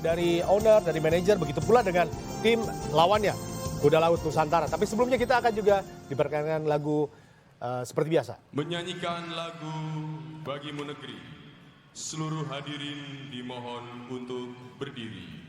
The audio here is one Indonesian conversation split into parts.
dari owner, dari manajer, begitu pula dengan tim lawannya, Kuda Laut Nusantara. Tapi sebelumnya kita akan juga diperkenalkan lagu seperti biasa. Menyanyikan lagu Bagimu Negeri, seluruh hadirin dimohon untuk berdiri.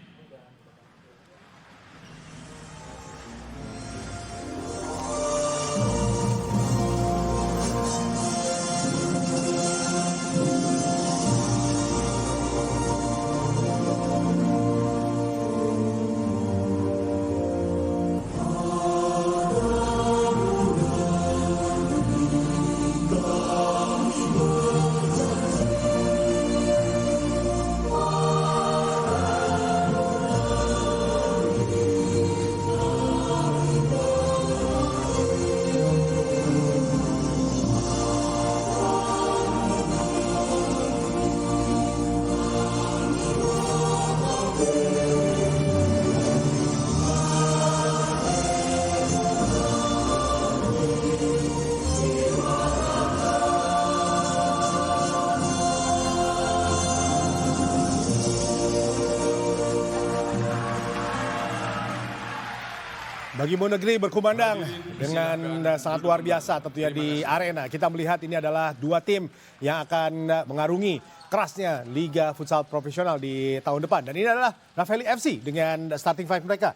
Bagimu Negeri berkumandang dengan sangat luar biasa tentunya di arena. Kita melihat ini adalah dua tim yang akan mengarungi kerasnya Liga Futsal Profesional di tahun depan. Dan ini adalah Ravelli FC dengan starting five mereka,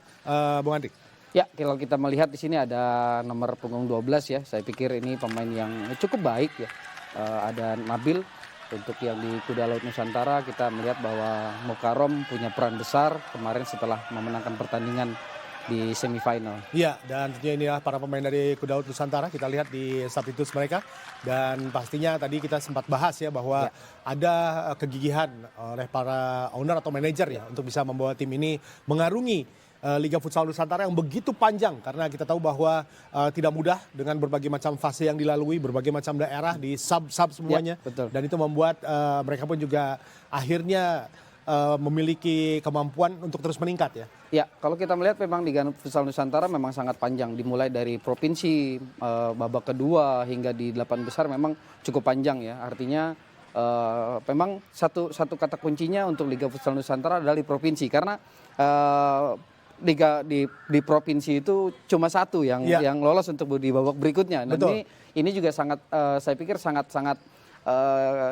Bung Andri. Ya, kalau kita melihat di sini ada nomor punggung 12 ya. Saya pikir ini pemain yang cukup baik ya. Ada Nabil untuk yang di Kuda Laut Nusantara. Kita melihat bahwa Mukarom punya peran besar kemarin setelah memenangkan pertandingan di semifinal. Iya, dan tentunya inilah para pemain dari Kuda Laut Nusantara. Kita lihat di substitutes mereka. Dan pastinya tadi kita sempat bahas ya bahwa ada kegigihan oleh para owner atau manajer ya untuk bisa membawa tim ini mengarungi Liga Futsal Nusantara yang begitu panjang. Karena kita tahu bahwa tidak mudah dengan berbagai macam fase yang dilalui, berbagai macam daerah di sub-sub semuanya. Ya, betul. Dan itu membuat mereka pun juga akhirnya memiliki kemampuan untuk terus meningkat ya. Ya, kalau kita melihat memang Liga Futsal Nusantara memang sangat panjang, dimulai dari provinsi babak kedua hingga di 8 besar memang cukup panjang ya. Artinya memang satu kata kuncinya untuk Liga Futsal Nusantara adalah di provinsi, karena liga di provinsi itu cuma satu yang lolos untuk di babak berikutnya. Dan ini juga sangat saya pikir sangat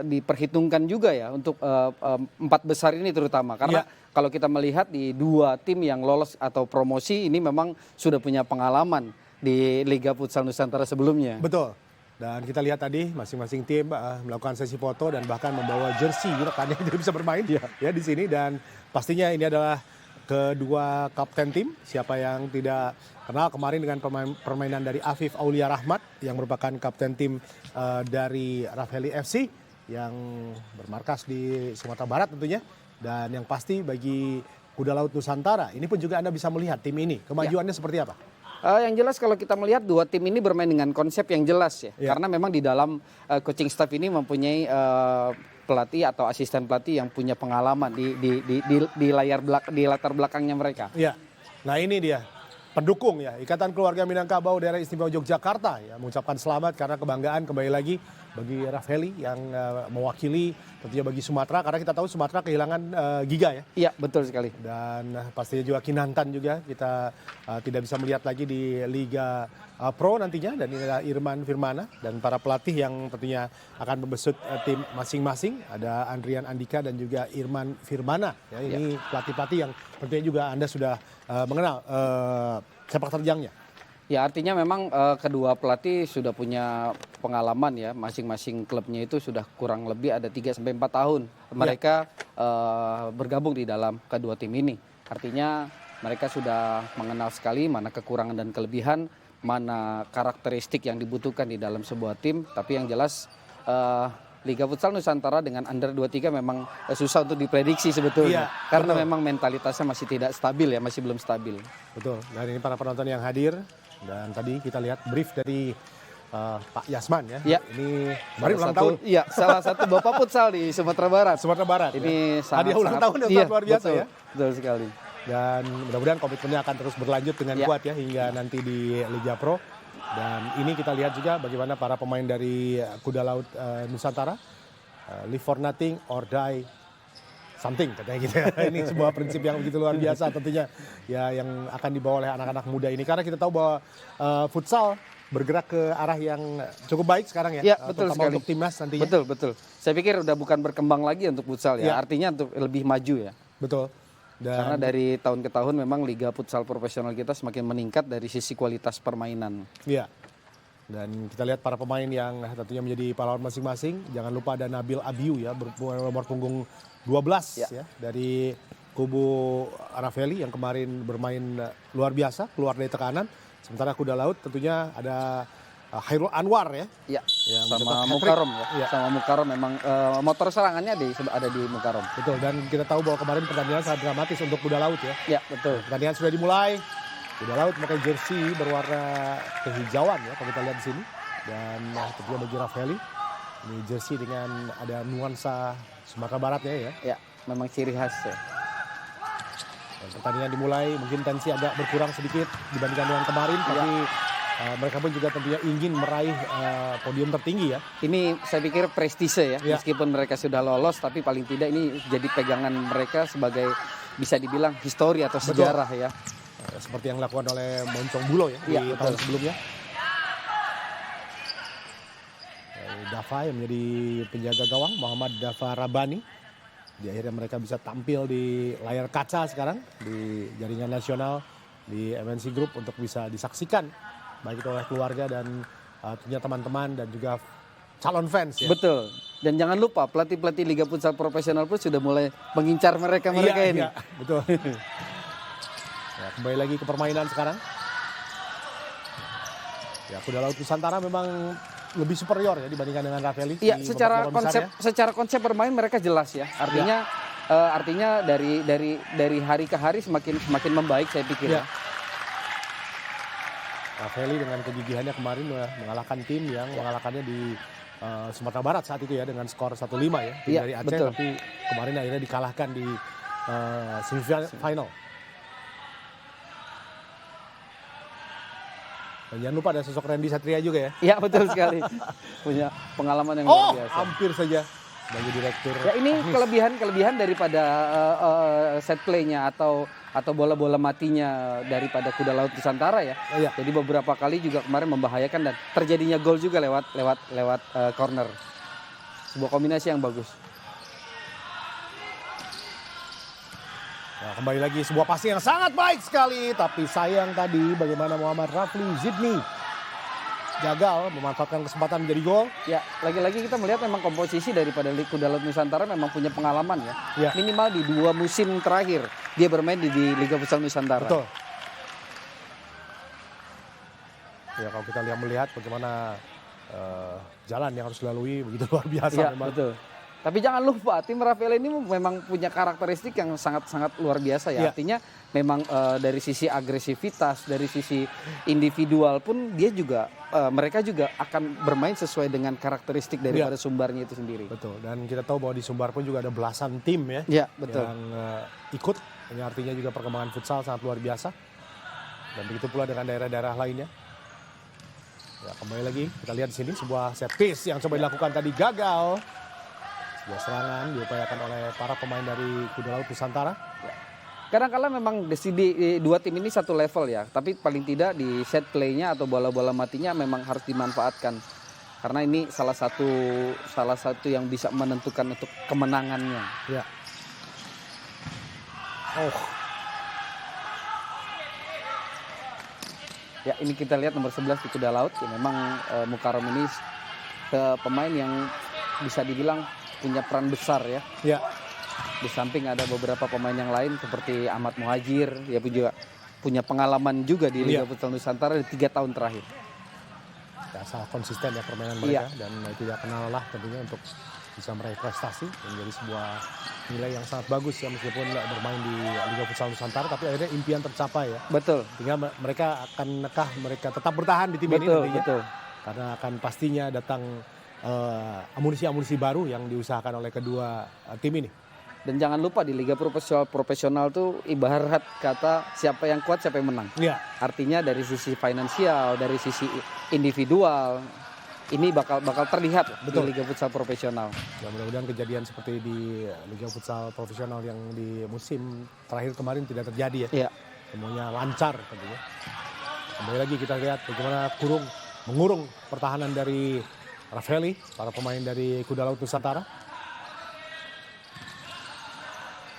diperhitungkan juga ya untuk 4 besar ini terutama, karena kalau kita melihat di dua tim yang lolos atau promosi ini memang sudah punya pengalaman di Liga Futsal Nusantara sebelumnya. Betul. Dan kita lihat tadi masing-masing tim melakukan sesi foto dan bahkan membawa jersey rekannya yang tidak bisa bermain ya di sini. Dan pastinya ini adalah kedua kapten tim. Siapa yang tidak kenal kemarin dengan permainan dari Afif Aulia Rahmat yang merupakan kapten tim dari Ravelli FC yang bermarkas di Sumatera Barat tentunya. Dan yang pasti bagi Kuda Laut Nusantara ini pun juga Anda bisa melihat tim ini kemajuannya seperti apa. Yang jelas kalau kita melihat dua tim ini bermain dengan konsep yang jelas ya. Karena memang di dalam coaching staff ini mempunyai pelatih atau asisten pelatih yang punya pengalaman di latar belakangnya mereka. Iya. Nah ini dia pendukung ya, Ikatan Keluarga Minangkabau Daerah Istimewa Yogyakarta ya mengucapkan selamat karena kebanggaan kembali lagi bagi Ravelli yang mewakili tentunya bagi Sumatera, karena kita tahu Sumatera kehilangan Giga ya. Iya, betul sekali. Dan pastinya juga Kinantan juga kita tidak bisa melihat lagi di Liga Pro nantinya. Dan ini adalah Irman Firmana dan para pelatih yang tentunya akan membesut tim masing-masing. Ada Andrian Andika dan juga Irman Firmana. Ya, ini pelatih-pelatih yang tentunya juga Anda sudah mengenal sepak terjangnya. Ya, artinya memang kedua pelatih sudah punya pengalaman ya, masing-masing klubnya itu sudah kurang lebih ada 3-4 tahun mereka bergabung di dalam kedua tim ini. Artinya mereka sudah mengenal sekali mana kekurangan dan kelebihan, mana karakteristik yang dibutuhkan di dalam sebuah tim. Tapi yang jelas Liga Futsal Nusantara dengan Under 23 memang susah untuk diprediksi sebetulnya. Karena memang mentalitasnya masih tidak stabil ya, masih belum stabil. Betul, dan ini para penonton yang hadir. Dan tadi kita lihat brief dari Pak Yasman ya. Ini mari ulang tahun. Iya, salah satu Bapak Futsal di Sumatera Barat. Sumatera Barat. Ini hadiah ulang tahun yang luar biasa ya. Betul sekali. Dan mudah-mudahan komitmennya akan terus berlanjut dengan kuat ya hingga nanti di Liga Pro. Dan ini kita lihat juga bagaimana para pemain dari Kuda Laut Nusantara, live for nothing or die something katanya gitu ya. Ini sebuah prinsip yang begitu luar biasa tentunya ya yang akan dibawa oleh anak-anak muda ini. Karena kita tahu bahwa futsal bergerak ke arah yang cukup baik sekarang ya. Ya, betul terutama sekali. untuk timnas nantinya. Betul, betul. Saya pikir udah bukan berkembang lagi untuk futsal ya. Ya. Artinya untuk lebih maju ya. Betul. Karena Dan dari tahun ke tahun memang liga futsal profesional kita semakin meningkat dari sisi kualitas permainan. iya. Dan kita lihat para pemain yang tentunya menjadi pahlawan masing-masing. Jangan lupa ada Nabil Abiu ya, nomor punggung 12 ya dari kubu Ravelli yang kemarin bermain luar biasa, keluar dari tekanan. Sementara kuda laut tentunya ada Hairul Anwar ya. Ya, Yang sama mencetak hat-trick. Mukarom ya. Iya. Sama Mukarom memang motor serangannya ada di Mukarom. Betul, dan kita tahu bahwa kemarin pertandingan sangat dramatis untuk kuda laut ya. Ya, betul. Pertandingan sudah dimulai. Kuda laut memakai jersey berwarna kehijauan ya, kalau kita lihat di sini. Dan tentunya bagi Ravelli, ini jersey dengan ada nuansa Sumatera Barat ya. Ya, memang ciri khas ya. Dan pertandingan dimulai, mungkin tensi agak berkurang sedikit dibandingkan dengan kemarin, tapi mereka pun juga tentunya ingin meraih podium tertinggi ya. Ini saya pikir prestise ya, Ya. meskipun mereka sudah lolos, tapi paling tidak ini jadi pegangan mereka sebagai bisa dibilang histori atau sejarah ya. Seperti yang dilakukan oleh Moncong Bulo ya Iya, di betul. tahun sebelumnya. Dava yang menjadi penjaga gawang, Muhammad Dava Rabani. Di akhirnya mereka bisa tampil di layar kaca sekarang di jaringan nasional di MNC Group untuk bisa disaksikan baik itu oleh keluarga dan tentunya teman-teman dan juga calon fans ya. Betul. Dan jangan lupa pelatih-pelatih Liga Futsal Profesional pun sudah mulai mengincar mereka ini. Iya, betul. Ya, kembali lagi ke permainan sekarang. Ya, kuda laut Nusantara memang lebih superior ya dibandingkan dengan Ravelli. Iya, di secara babak besar ya. secara konsep bermain mereka jelas ya. Artinya dari hari ke hari semakin membaik saya pikir. Ya. Ravelli dengan kegigihannya kemarin mengalahkan tim yang mengalahkannya di Sumatera Barat saat itu ya dengan skor 1-5 ya. Tim Iya, dari Aceh, betul. tapi kemarin akhirnya dikalahkan di semifinal. Dan jangan lupa ada sosok Randy Satria juga ya. Iya, betul sekali. Punya pengalaman yang luar biasa. Hampir saja sebagai direktur. Ya ini teknis. kelebihan daripada set play-nya atau bola-bola matinya daripada kuda laut Nusantara ya. Iya. Jadi beberapa kali juga kemarin membahayakan dan terjadinya gol juga lewat corner. Sebuah kombinasi yang bagus. Nah, kembali lagi sebuah passing yang sangat baik sekali, tapi sayang tadi bagaimana Muhammad Rafli Zidni gagal memanfaatkan kesempatan menjadi gol. Ya, lagi-lagi kita melihat memang komposisi daripada kuda laut Nusantara memang punya pengalaman ya. Ya. Minimal di 2 musim terakhir dia bermain di Liga Futsal Nusantara. Betul. Ya, kalau kita melihat bagaimana jalan yang harus dilalui begitu luar biasa Iya, memang. betul. Tapi jangan lupa tim Rafael ini memang punya karakteristik yang sangat-sangat luar biasa ya. Iya. Artinya memang dari sisi agresivitas, dari sisi individual pun dia juga mereka juga akan bermain sesuai dengan karakteristik daripada sumbarnya itu sendiri. Betul. Dan kita tahu bahwa di Sumbar pun juga ada belasan tim ya. Iya, betul. Yang ikut. Ini artinya juga perkembangan futsal sangat luar biasa. Dan begitu pula dengan daerah-daerah lainnya. Ya, kembali lagi kita lihat di sini sebuah set piece yang coba dilakukan tadi gagal. Sebuah serangan diupayakan oleh para pemain dari Kuda Laut Nusantara. Kadang-kala memang dua tim ini satu level ya, tapi paling tidak di set play-nya atau bola-bola matinya memang harus dimanfaatkan. Karena ini salah satu yang bisa menentukan untuk kemenangannya. Ya. Oh, Ya, ini kita lihat nomor 11 di Kuda Laut. Ya, memang Mukarom ini pemain yang bisa dibilang punya peran besar ya. ya. Di samping ada beberapa pemain yang lain seperti Ahmad Muhajir, ya juga punya pengalaman juga di Liga Futsal Nusantara di 3 tahun terakhir. Ya, sangat konsisten ya permainan mereka dan tidak kenal lelah tentunya untuk bisa meraih prestasi menjadi sebuah nilai yang sangat bagus ya meskipun bermain di Liga Futsal Nusantara tapi akhirnya impian tercapai ya. Betul. Tinggal mereka mereka tetap bertahan di tim ini nantinya. Betul. Karena akan pastinya datang amunisi-amunisi baru yang diusahakan oleh kedua tim ini. Dan jangan lupa di Liga Profesional tuh ibarat kata siapa yang kuat siapa yang menang. Iya. Artinya dari sisi finansial, dari sisi individual ini bakal terlihat Betul. di Liga Futsal Profesional. Ya mudah-mudahan kejadian seperti di Liga Futsal Profesional yang di musim terakhir kemarin tidak terjadi ya. Iya. Semuanya lancar tentunya. Kembali lagi kita lihat bagaimana mengurung pertahanan dari Raffaelli, para pemain dari Kuda Laut Nusantara.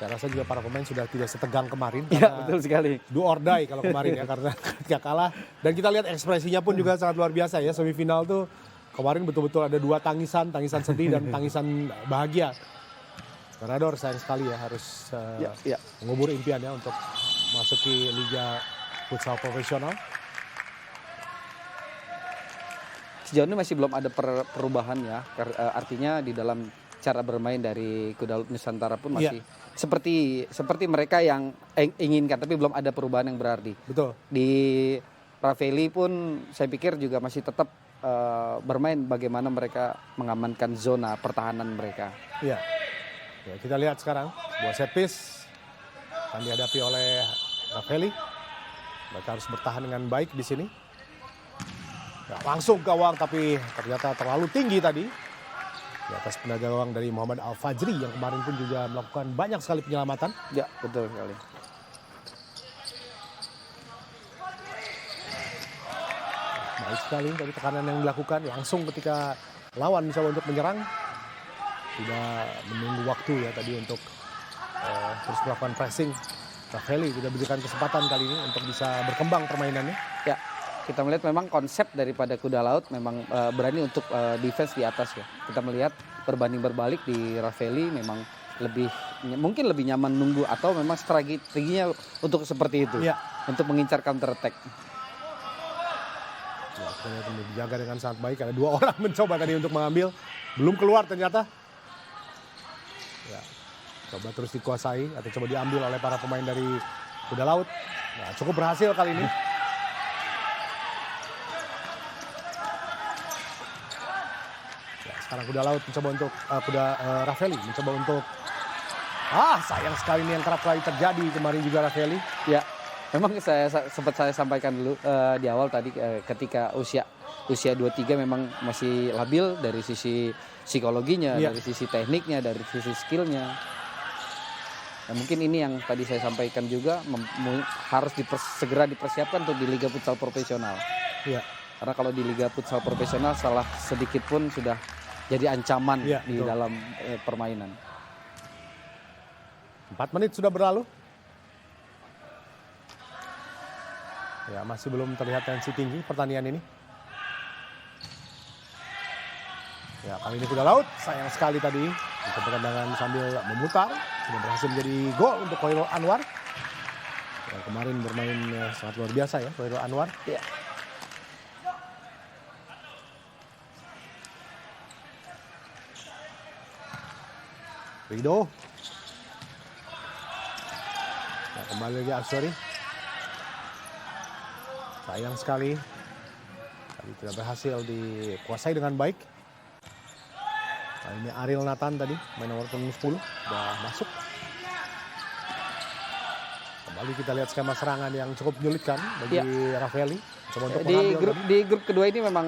Saya rasa juga para pemain sudah tidak setegang kemarin. Iya, karena betul sekali. do or die kalau kemarin ya, karena ketika kalah. Dan kita lihat ekspresinya pun juga sangat luar biasa ya. Semifinal tuh kemarin betul-betul ada dua tangisan sedih dan tangisan bahagia. Ganador sayang sekali ya harus Ya. mengubur impiannya untuk masuki Liga Futsal Profesional. Sejauh ini masih belum ada perubahan ya. Artinya di dalam cara bermain dari Kuda Laut Nusantara pun masih seperti mereka yang inginkan, tapi belum ada perubahan yang berarti. Betul. Di Raffaelli pun saya pikir juga masih tetap bermain bagaimana mereka mengamankan zona pertahanan mereka. Iya. Ya, kita lihat sekarang sebuah set piece akan dihadapi oleh Raffaelli. Mereka harus bertahan dengan baik di sini. Ya, langsung gawang tapi ternyata terlalu tinggi tadi. Di atas penjaga gawang dari Muhammad Al-Fajri yang kemarin pun juga melakukan banyak sekali penyelamatan. Ya, betul sekali. Baik sekali dari tekanan yang dilakukan langsung ketika lawan mencoba untuk menyerang. Tidak menunggu waktu ya tadi untuk terus melakukan pressing. Raffaelli tidak berikan kesempatan kali ini untuk bisa berkembang permainannya. Ya, kita melihat memang konsep daripada Kuda Laut memang berani untuk defense di atas ya. Kita melihat berbanding berbalik di Raffaelli memang mungkin lebih nyaman nunggu atau memang strateginya untuk seperti itu. Ya. Untuk mengincar counter attack. Ya, kita lihat ini dijaga dengan sangat baik. Ada dua orang mencoba tadi untuk mengambil, belum keluar ternyata. Ya, coba terus dikuasai atau coba diambil oleh para pemain dari Kuda Laut. Ya, cukup berhasil kali ini. Ya, sekarang Kuda Laut mencoba untuk Raffaelli mencoba untuk sayang sekali ini yang kerap kali terjadi kemarin juga Raffaelli. Ya, memang sempat saya sampaikan dulu di awal tadi ketika usia 23 memang masih labil dari sisi psikologinya, dari sisi tekniknya, dari sisi skillnya. Nah, mungkin ini yang tadi saya sampaikan juga harus segera dipersiapkan untuk di Liga Futsal Profesional. Iya. Karena kalau di Liga Futsal Profesional salah sedikit pun sudah jadi ancaman di dalam permainan. 4 menit sudah berlalu. Ya, masih belum terlihat tensi tinggi pertandingan ini. Ya, kali ini Kuda Laut sayang sekali tadi untuk tendangan sambil memutar. Sudah berhasil menjadi gol untuk Khairul Anwar. Yang kemarin bermain sangat luar biasa ya Khairul Anwar. Ya. Rido. Ya, kembali lagi Asyori. Sayang sekali. Tadi tidak berhasil dikuasai dengan baik. Nah, ini Ariel Nathan tadi, main nomor 10, sudah masuk. Kembali kita lihat skema serangan yang cukup menyulitkan bagi Raffaelli. Coba untuk di grup kedua ini memang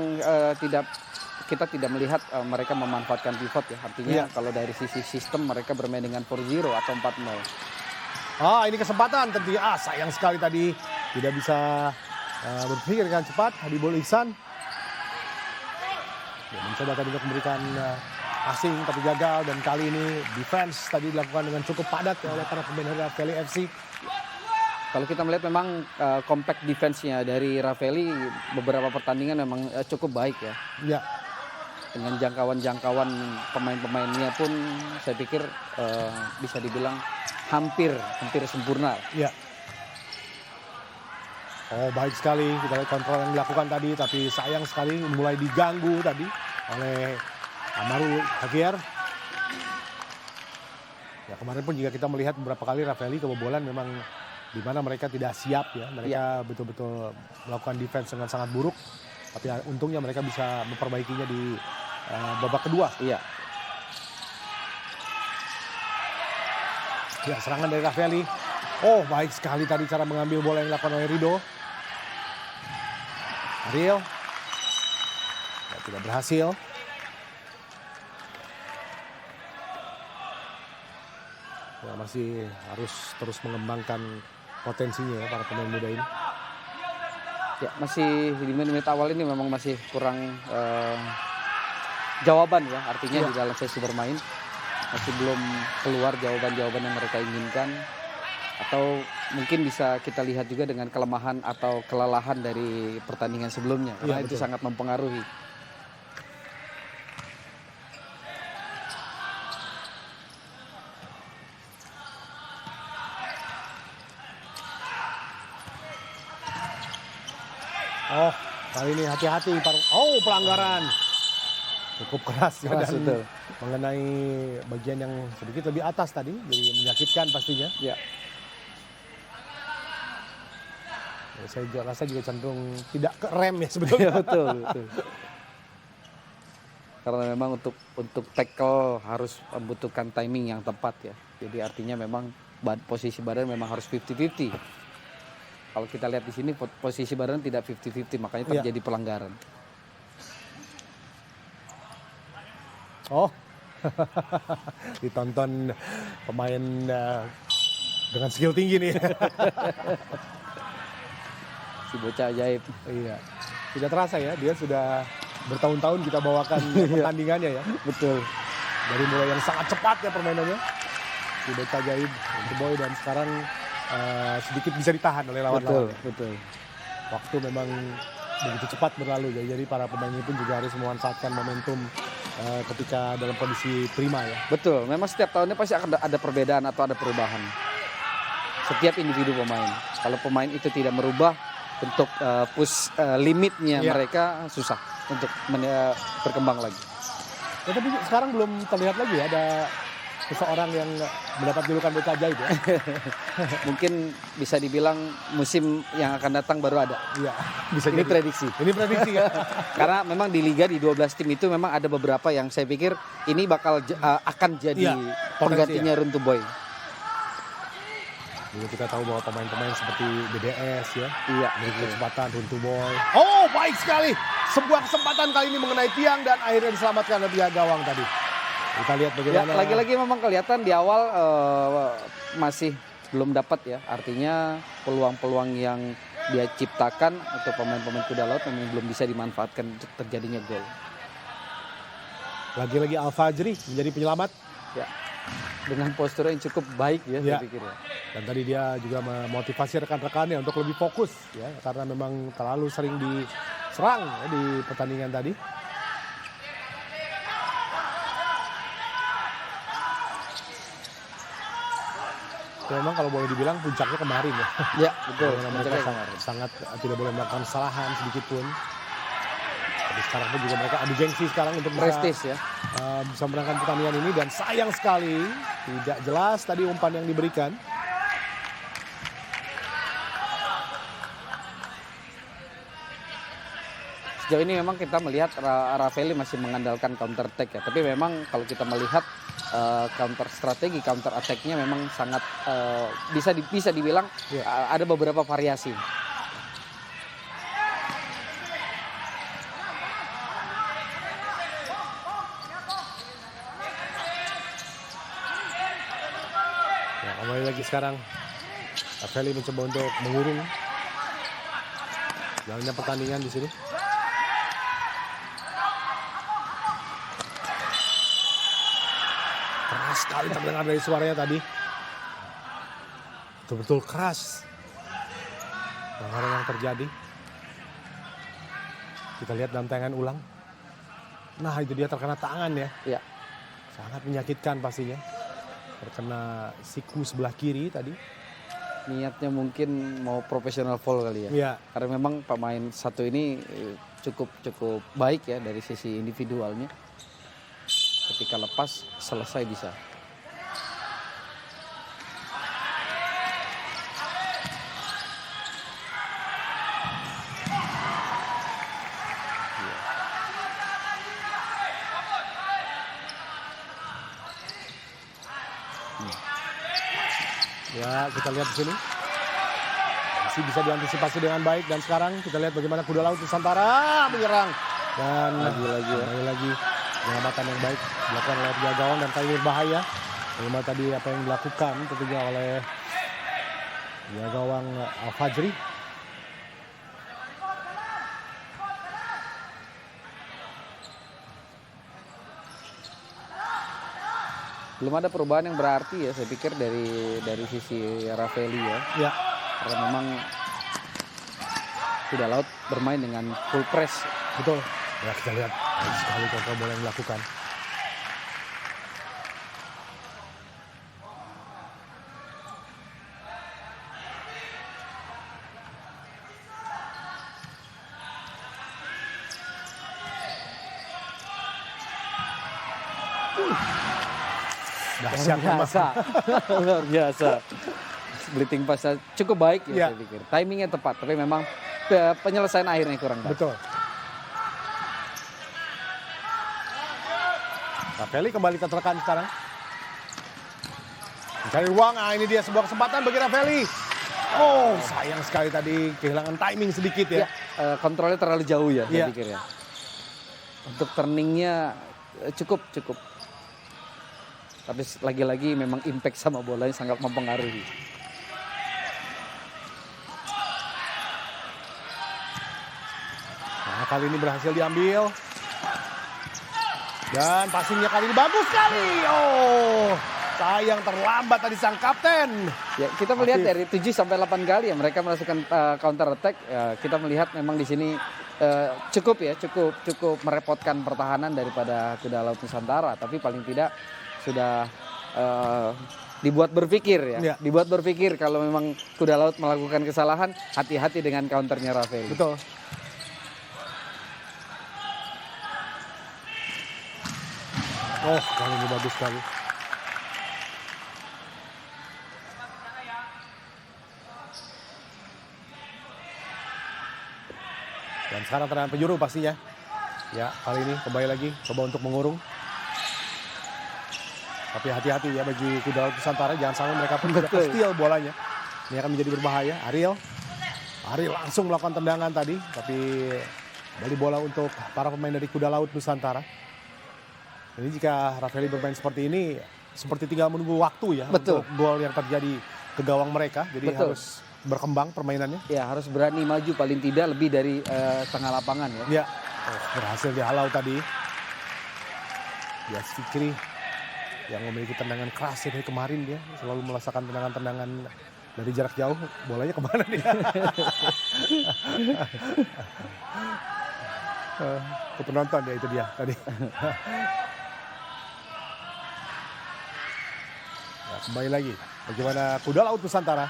kita tidak melihat mereka memanfaatkan pivot ya. Artinya kalau dari sisi sistem mereka bermain dengan 4-0 atau 4-0. Ini kesempatan tentunya. Sayang sekali tadi tidak bisa berpikir dengan cepat. Habibul Ihsan mencoba tadi untuk memberikan passing tapi gagal, dan kali ini defense tadi dilakukan dengan cukup padat oleh para pemain dari Raffaelli FC. Kalau kita melihat memang compact defense-nya dari Raffaelli beberapa pertandingan memang cukup baik ya. Ya. Dengan jangkauan pemain-pemainnya pun saya pikir bisa dibilang hampir sempurna. Ya. Baik sekali kita lihat kontrol yang dilakukan tadi, tapi sayang sekali mulai diganggu tadi oleh Amarul Hagier. Ya, kemarin pun juga kita melihat beberapa kali Raffaelli kebobolan memang di mana mereka tidak siap ya. Mereka betul-betul melakukan defense dengan sangat buruk. Tapi untungnya mereka bisa memperbaikinya di babak kedua. Iya. Ya, serangan dari Raffaelli. Baik sekali tadi cara mengambil bola yang dilakukan oleh Rido. Ariel. tidak berhasil. Ya, masih harus terus mengembangkan potensinya ya para pemain muda ini. Ya, masih di menit-menit awal ini memang masih kurang jawaban ya, artinya di dalam sesi bermain masih belum keluar jawaban-jawaban yang mereka inginkan, atau mungkin bisa kita lihat juga dengan kelemahan atau kelelahan dari pertandingan sebelumnya, karena itu sangat mempengaruhi. Oh, kali ini hati-hati. Oh, pelanggaran. Cukup keras ya, Keras, dan betul. mengenai bagian yang sedikit lebih atas tadi, jadi menyakitkan pastinya. Ya, Ya, saya juga rasa juga cenderung tidak ke rem ya sebetulnya. ya betul, betul. Karena memang untuk tackle harus membutuhkan timing yang tepat ya. Jadi artinya memang posisi badan memang harus 50-50. Kalau kita lihat di sini posisi badan tidak 50-50, makanya terjadi pelanggaran. Oh, ditonton pemain dengan skill tinggi nih. Si bocah ajaib. Iya, tidak terasa ya, dia sudah bertahun-tahun kita bawakan pertandingannya ya. Betul. Dari mulai yang sangat cepat ya permainannya, si bocah ajaib, The Boy, dan sekarang sedikit bisa ditahan oleh lawan-lawan. Betul. Waktu memang begitu cepat berlalu, jadi para pemain pun juga harus memanfaatkan momentum ketika dalam kondisi prima ya. Betul, memang setiap tahunnya pasti akan ada perbedaan atau ada perubahan. Setiap individu pemain. Kalau pemain itu tidak merubah untuk push limitnya, mereka susah untuk berkembang lagi. Ya, tapi sekarang belum terlihat lagi ya ada seseorang yang mendapat julukan bocah ajaib ya. Mungkin bisa dibilang musim yang akan datang baru ada. Iya, bisa Ini jadi. prediksi. Ini prediksi ya. Karena memang di liga di 12 tim itu memang ada beberapa yang saya pikir ini bakal akan jadi penggantinya Runtu Boy. Dulu kita tahu bahwa pemain-pemain seperti BDS ya, Iya, memiliki kesempatan, Runtu Boy. Oh, baik sekali. Sebuah kesempatan kali ini mengenai tiang dan akhirnya diselamatkan oleh pihak gawang tadi. Kita lihat Ya, bagaimana. lagi-lagi memang kelihatan di awal masih belum dapat ya. Artinya peluang-peluang yang dia ciptakan untuk pemain-pemain kuda laut memang belum bisa dimanfaatkan untuk terjadinya gol. Lagi-lagi Al-Fajri menjadi penyelamat. Ya. Dengan postur yang cukup baik ya, saya pikir ya. Dan tadi dia juga memotivasi rekan-rekannya untuk lebih fokus ya, karena memang terlalu sering diserang ya, di pertandingan tadi. Ya, memang kalau boleh dibilang puncaknya kemarin ya. Ya, betul. Karena mereka sangat tidak boleh melakukan kesalahan sedikit pun. Tapi sekarang pun juga mereka adu gengsi sekarang untuk Prestis ya. bisa menangkan pertandingan ini, dan sayang sekali tidak jelas tadi umpan yang diberikan. Sejauh ini memang kita melihat Ravelli masih mengandalkan counter attack ya. Tapi memang kalau kita melihat counter strategi, counter attack-nya memang sangat bisa dibilang ada beberapa variasi. Ya, kembali lagi sekarang Ravelli mencoba untuk mengurung jalannya pertandingan di sini. Keras sekali terdengar dari suaranya tadi. Betul-betul keras pelanggaran yang terjadi. Kita lihat dalam tayangan ulang. Nah, itu dia terkena tangan ya. Ya. Sangat menyakitkan pastinya. Terkena siku sebelah kiri tadi. Niatnya mungkin mau profesional foul kali ya. Iya. Karena memang pemain satu ini cukup baik ya dari sisi individualnya. Ketika lepas selesai bisa. Ya, kita lihat di sini. Masih bisa diantisipasi dengan baik, dan sekarang kita lihat bagaimana kuda laut Nusantara menyerang Dan Lagi-lagi ya. kembali lagi penyelamatan yang baik dilakukan oleh penjaga gawang dan kali ini berbahaya. Bagaimana tadi apa yang dilakukan tentunya oleh penjaga gawang Al-Fajri. Belum ada perubahan yang berarti ya saya pikir dari sisi Ravelli ya. Ya, Karena memang Kuda Laut bermain dengan full press. betul. Ya, kita lihat baik sekali kontrol bola yang dilakukan. Dahsyat Luar memang. biasa. Luar biasa. Splitting pass cukup baik ya, Ya. saya pikir. Timingnya tepat, tapi memang penyelesaian akhirnya kurang baik. Betul. Ravelli kembali tertekan sekarang. Mencari ruang, ini dia sebuah kesempatan bagi Ravelli. Oh, sayang sekali tadi kehilangan timing sedikit ya. Ya, kontrolnya terlalu jauh ya, saya Ya. pikir ya. Untuk turningnya cukup. Tapi lagi-lagi memang impact sama bolanya sangat mempengaruhi. Nah, kali ini berhasil diambil. Dan passingnya kali ini bagus sekali. Oh, sayang terlambat tadi sang kapten. Ya, kita melihat Aktif. dari 7 sampai 8 kali ya mereka melakukan counter attack. Ya, kita melihat memang di sini cukup merepotkan pertahanan daripada Kuda Laut Nusantara, tapi paling tidak sudah dibuat berpikir ya. Ya. Dibuat berpikir kalau memang Kuda Laut melakukan kesalahan, hati-hati dengan counternya Ravelli. Betul. Oh, kali ini bagus sekali. Dan sekarang tendangan penjuru pastinya. Ya, kali ini kembali lagi coba untuk mengurung. Tapi hati-hati ya bagi Kuda Laut Nusantara, jangan sampai mereka pun tidak Betul. steal bolanya. Ini akan menjadi berbahaya. Ariel langsung melakukan tendangan tadi, tapi kembali bola untuk para pemain dari Kuda Laut Nusantara. Ini jika Ravelli bermain seperti ini, seperti tinggal menunggu waktu ya. Betul. Untuk gol yang terjadi ke gawang mereka. Jadi Betul. harus berkembang permainannya. Ya, harus berani maju paling tidak lebih dari tengah lapangan ya. Ya, berhasil dihalau tadi. Yas Fikri yang memiliki tendangan keras dari kemarin dia. Selalu merasakan tendangan-tendangan dari jarak jauh. Bolanya kemana dia? Ke penonton ya, itu dia tadi. Nah, kembali lagi. Bagaimana Kuda Laut Nusantara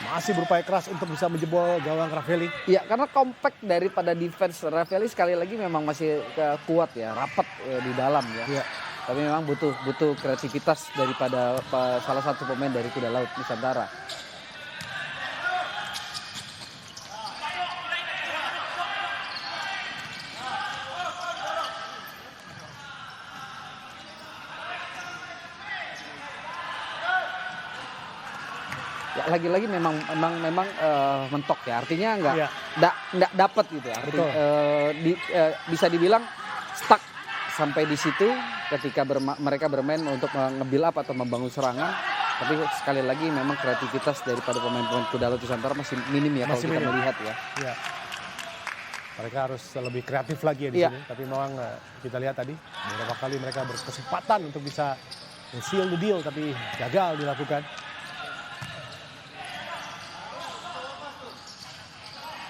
masih berupaya keras untuk bisa menjebol gawang Ravelli. Ya, karena compact daripada defense Ravelli sekali lagi memang masih kuat ya, rapat di dalam ya. Ya. Tapi memang butuh kreativitas daripada salah satu pemain dari Kuda Laut Nusantara. Ya, lagi-lagi memang mentok ya, artinya Iya. nggak dapat gitu. Betul. Bisa dibilang stuck sampai di situ ketika mereka bermain untuk nge-build up atau membangun serangan. Tapi sekali lagi memang kreativitas daripada pemain-pemain Kuda Laut Nusantara masih minim ya Masih kalau kita minim. melihat ya. Ya. Mereka harus lebih kreatif lagi ya di Iya. sini. Tapi memang kita lihat tadi beberapa kali mereka berkesempatan untuk bisa seal the deal, tapi gagal dilakukan.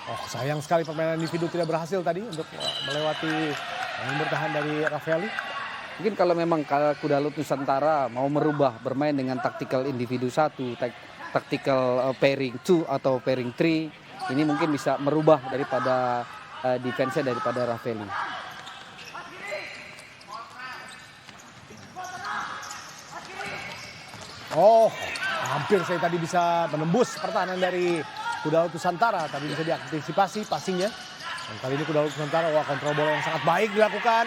Oh, sayang sekali permainan individu tidak berhasil tadi untuk melewati yang bertahan dari Ravelli. Mungkin kalau memang Kuda Laut Nusantara mau merubah bermain dengan tactical individu 1, tactical pairing 2 atau pairing 3, ini mungkin bisa merubah daripada defense-nya daripada Ravelli. Oh, hampir saya tadi bisa menembus pertahanan dari Kuda Laut Nusantara, tapi bisa diantisipasi passingnya. Dan kali ini Kuda Laut Nusantara, wah, kontrol bola yang sangat baik dilakukan.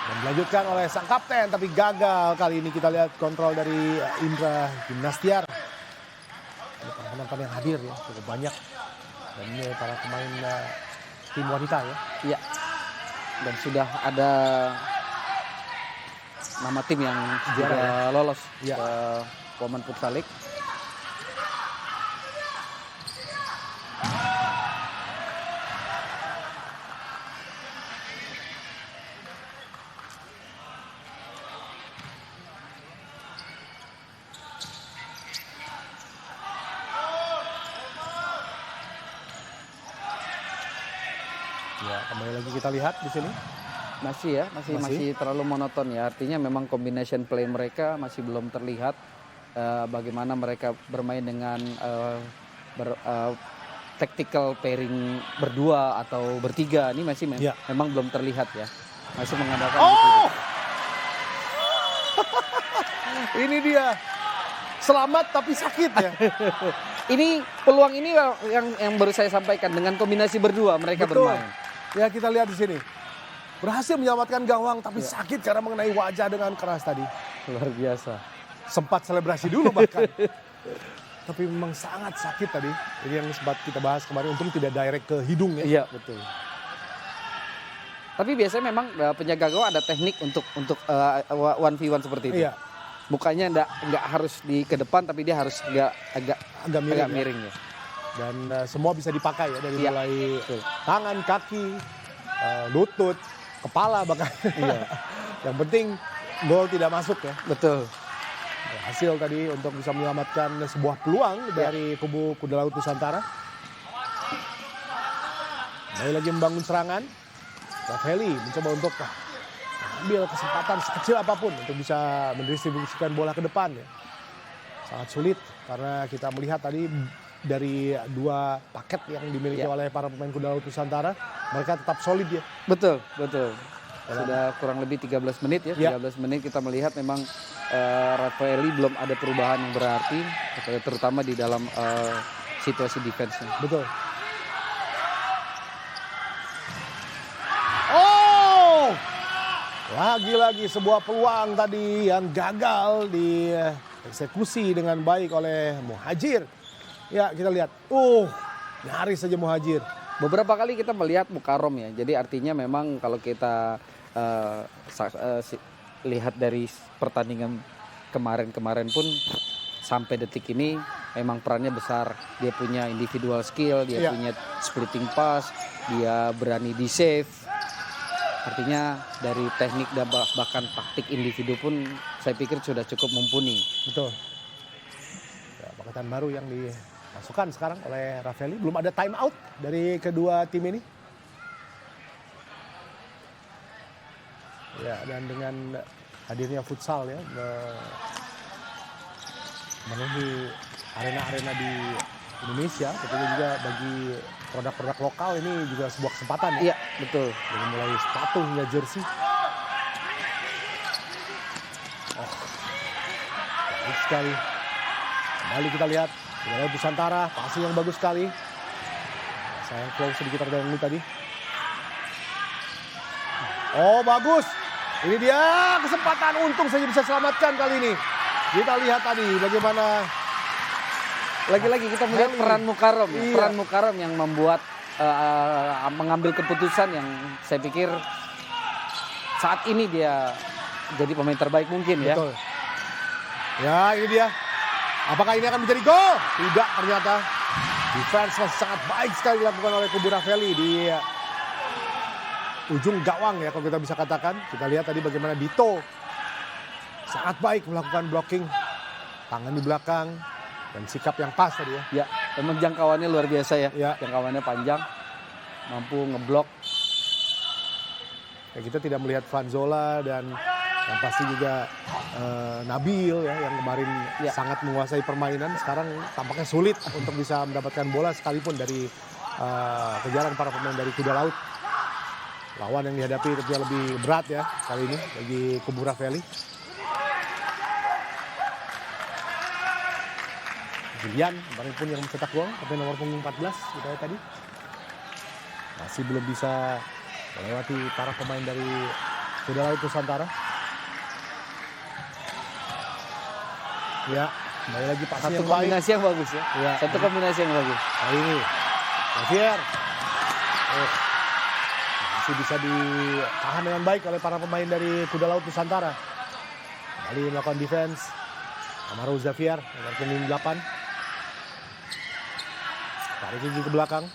Dan dilanjutkan oleh sang kapten, tapi gagal. Kali ini kita lihat kontrol dari Indra Gimnastiar. Ini para penonton yang hadir ya, cukup banyak. Dan ini para pemain tim wanita ya. Iya. Dan sudah ada nama tim yang Juara juga lolos Iya. ke Women Futsal League. Ya, kembali lagi kita lihat di sini. Masih ya, masih terlalu monoton ya. Artinya memang combination play mereka masih belum terlihat bagaimana mereka bermain dengan tactical pairing berdua atau bertiga. Ini masih Ya. memang belum terlihat ya. Masih mengandalkan Oh! Ini dia. Selamat tapi sakit ya. Ini peluang ini yang baru saya sampaikan dengan kombinasi berdua mereka Betul. bermain. Ya, kita lihat di sini. Berhasil menyelamatkan gawang tapi sakit karena mengenai wajah dengan keras tadi. Luar biasa. Sempat selebrasi dulu bahkan. Tapi memang sangat sakit tadi. Ini yang sempat kita bahas kemarin. Untung tidak direct ke hidung ya. Iya, betul. Tapi biasanya memang penjaga gawang ada teknik untuk 1v1 seperti itu. Iya. Bukannya nggak harus ke depan, tapi dia harus agak Agak miring. miring ya. Dan semua bisa dipakai ya. Dari Iya, mulai betul. tangan, kaki, lutut, kepala bahkan. Iya. Yang penting gol tidak masuk ya. Betul. Hasil tadi untuk bisa menyelamatkan sebuah peluang dari kubu Kuda Laut Nusantara. Kembali lagi membangun serangan. Rafaeli mencoba untuk ambil kesempatan sekecil apapun untuk bisa mendistribusikan bola ke depan ya. Sangat sulit karena kita melihat tadi dari dua paket yang dimiliki oleh para pemain Kuda Laut Nusantara, mereka tetap solid ya. Betul, betul. Sudah kurang lebih 13 menit ya. 13 menit kita melihat memang Rafaeli belum ada perubahan yang berarti, terutama di dalam situasi defense-nya. Betul. Oh! Lagi-lagi sebuah peluang tadi yang gagal dieksekusi dengan baik oleh Muhajir. Ya, kita lihat. Nyaris saja Muhajir. Beberapa kali kita melihat Mukarom ya. Jadi artinya memang kalau kita lihat dari pertandingan kemarin-kemarin pun sampai detik ini memang perannya besar. Dia punya individual skill, dia punya splitting pass, dia berani di save. Artinya dari teknik dan bahkan taktik individu pun saya pikir sudah cukup mumpuni. Betul. Ya, pakatan baru yang dimasukkan sekarang oleh Rafaeli. Belum ada time out dari kedua tim ini. Ya, dan dengan hadirnya futsal ya, memenuhi arena-arena di Indonesia, tentunya juga bagi produk-produk lokal ini juga sebuah kesempatan ya. Iya, betul. Dari mulai sepatu hingga jersey. Baik sekali. Kembali kita lihat Kuda Laut Nusantara, passing yang bagus sekali. Sayang flow sedikit terdahulu tadi. Oh, bagus. Ini dia kesempatan, untung saja bisa selamatkan kali ini. Kita lihat tadi bagaimana Lagi-lagi kita melihat Heli. peran Mukarom ya. Iya. Peran Mukarom yang membuat mengambil keputusan yang saya pikir saat ini dia jadi pemain terbaik mungkin ya. betul. Ya, ini dia. Apakah ini akan menjadi gol? Tidak, ternyata. Defense masih sangat baik sekali dilakukan oleh kubu Rafaeli di ujung gawang ya kalau kita bisa katakan. Kita lihat tadi bagaimana Dito sangat baik melakukan blocking. Tangan di belakang dan sikap yang pas tadi ya. Ya, memang jangkauannya luar biasa ya. Ya. Jangkauannya panjang, mampu ngeblok. Ya, kita tidak melihat Vanzola dan yang pasti juga Nabil ya yang kemarin sangat menguasai permainan. Sekarang tampaknya sulit untuk bisa mendapatkan bola sekalipun dari kejaran para pemain dari Kuda Laut. Lawan yang dihadapi tentunya lebih berat ya kali ini bagi kubu Rafaeli. Julian kemarin pun yang mencetak gol, tapi nomor punggung 14 kita lihat tadi. Masih belum bisa melewati para pemain dari Kuda Laut Nusantara. Ya, kembali lagi passing Satu yang baik. kombinasi yang bagus ya. Iya. Satu kombinasi yang bagus. Kali ini, Javier. masih bisa ditahan dengan baik oleh para pemain dari Kuda Laut Nusantara. Kembali melakukan defense. Amaro Xavier, nomor punggung 8. Tarik gigi ke belakang.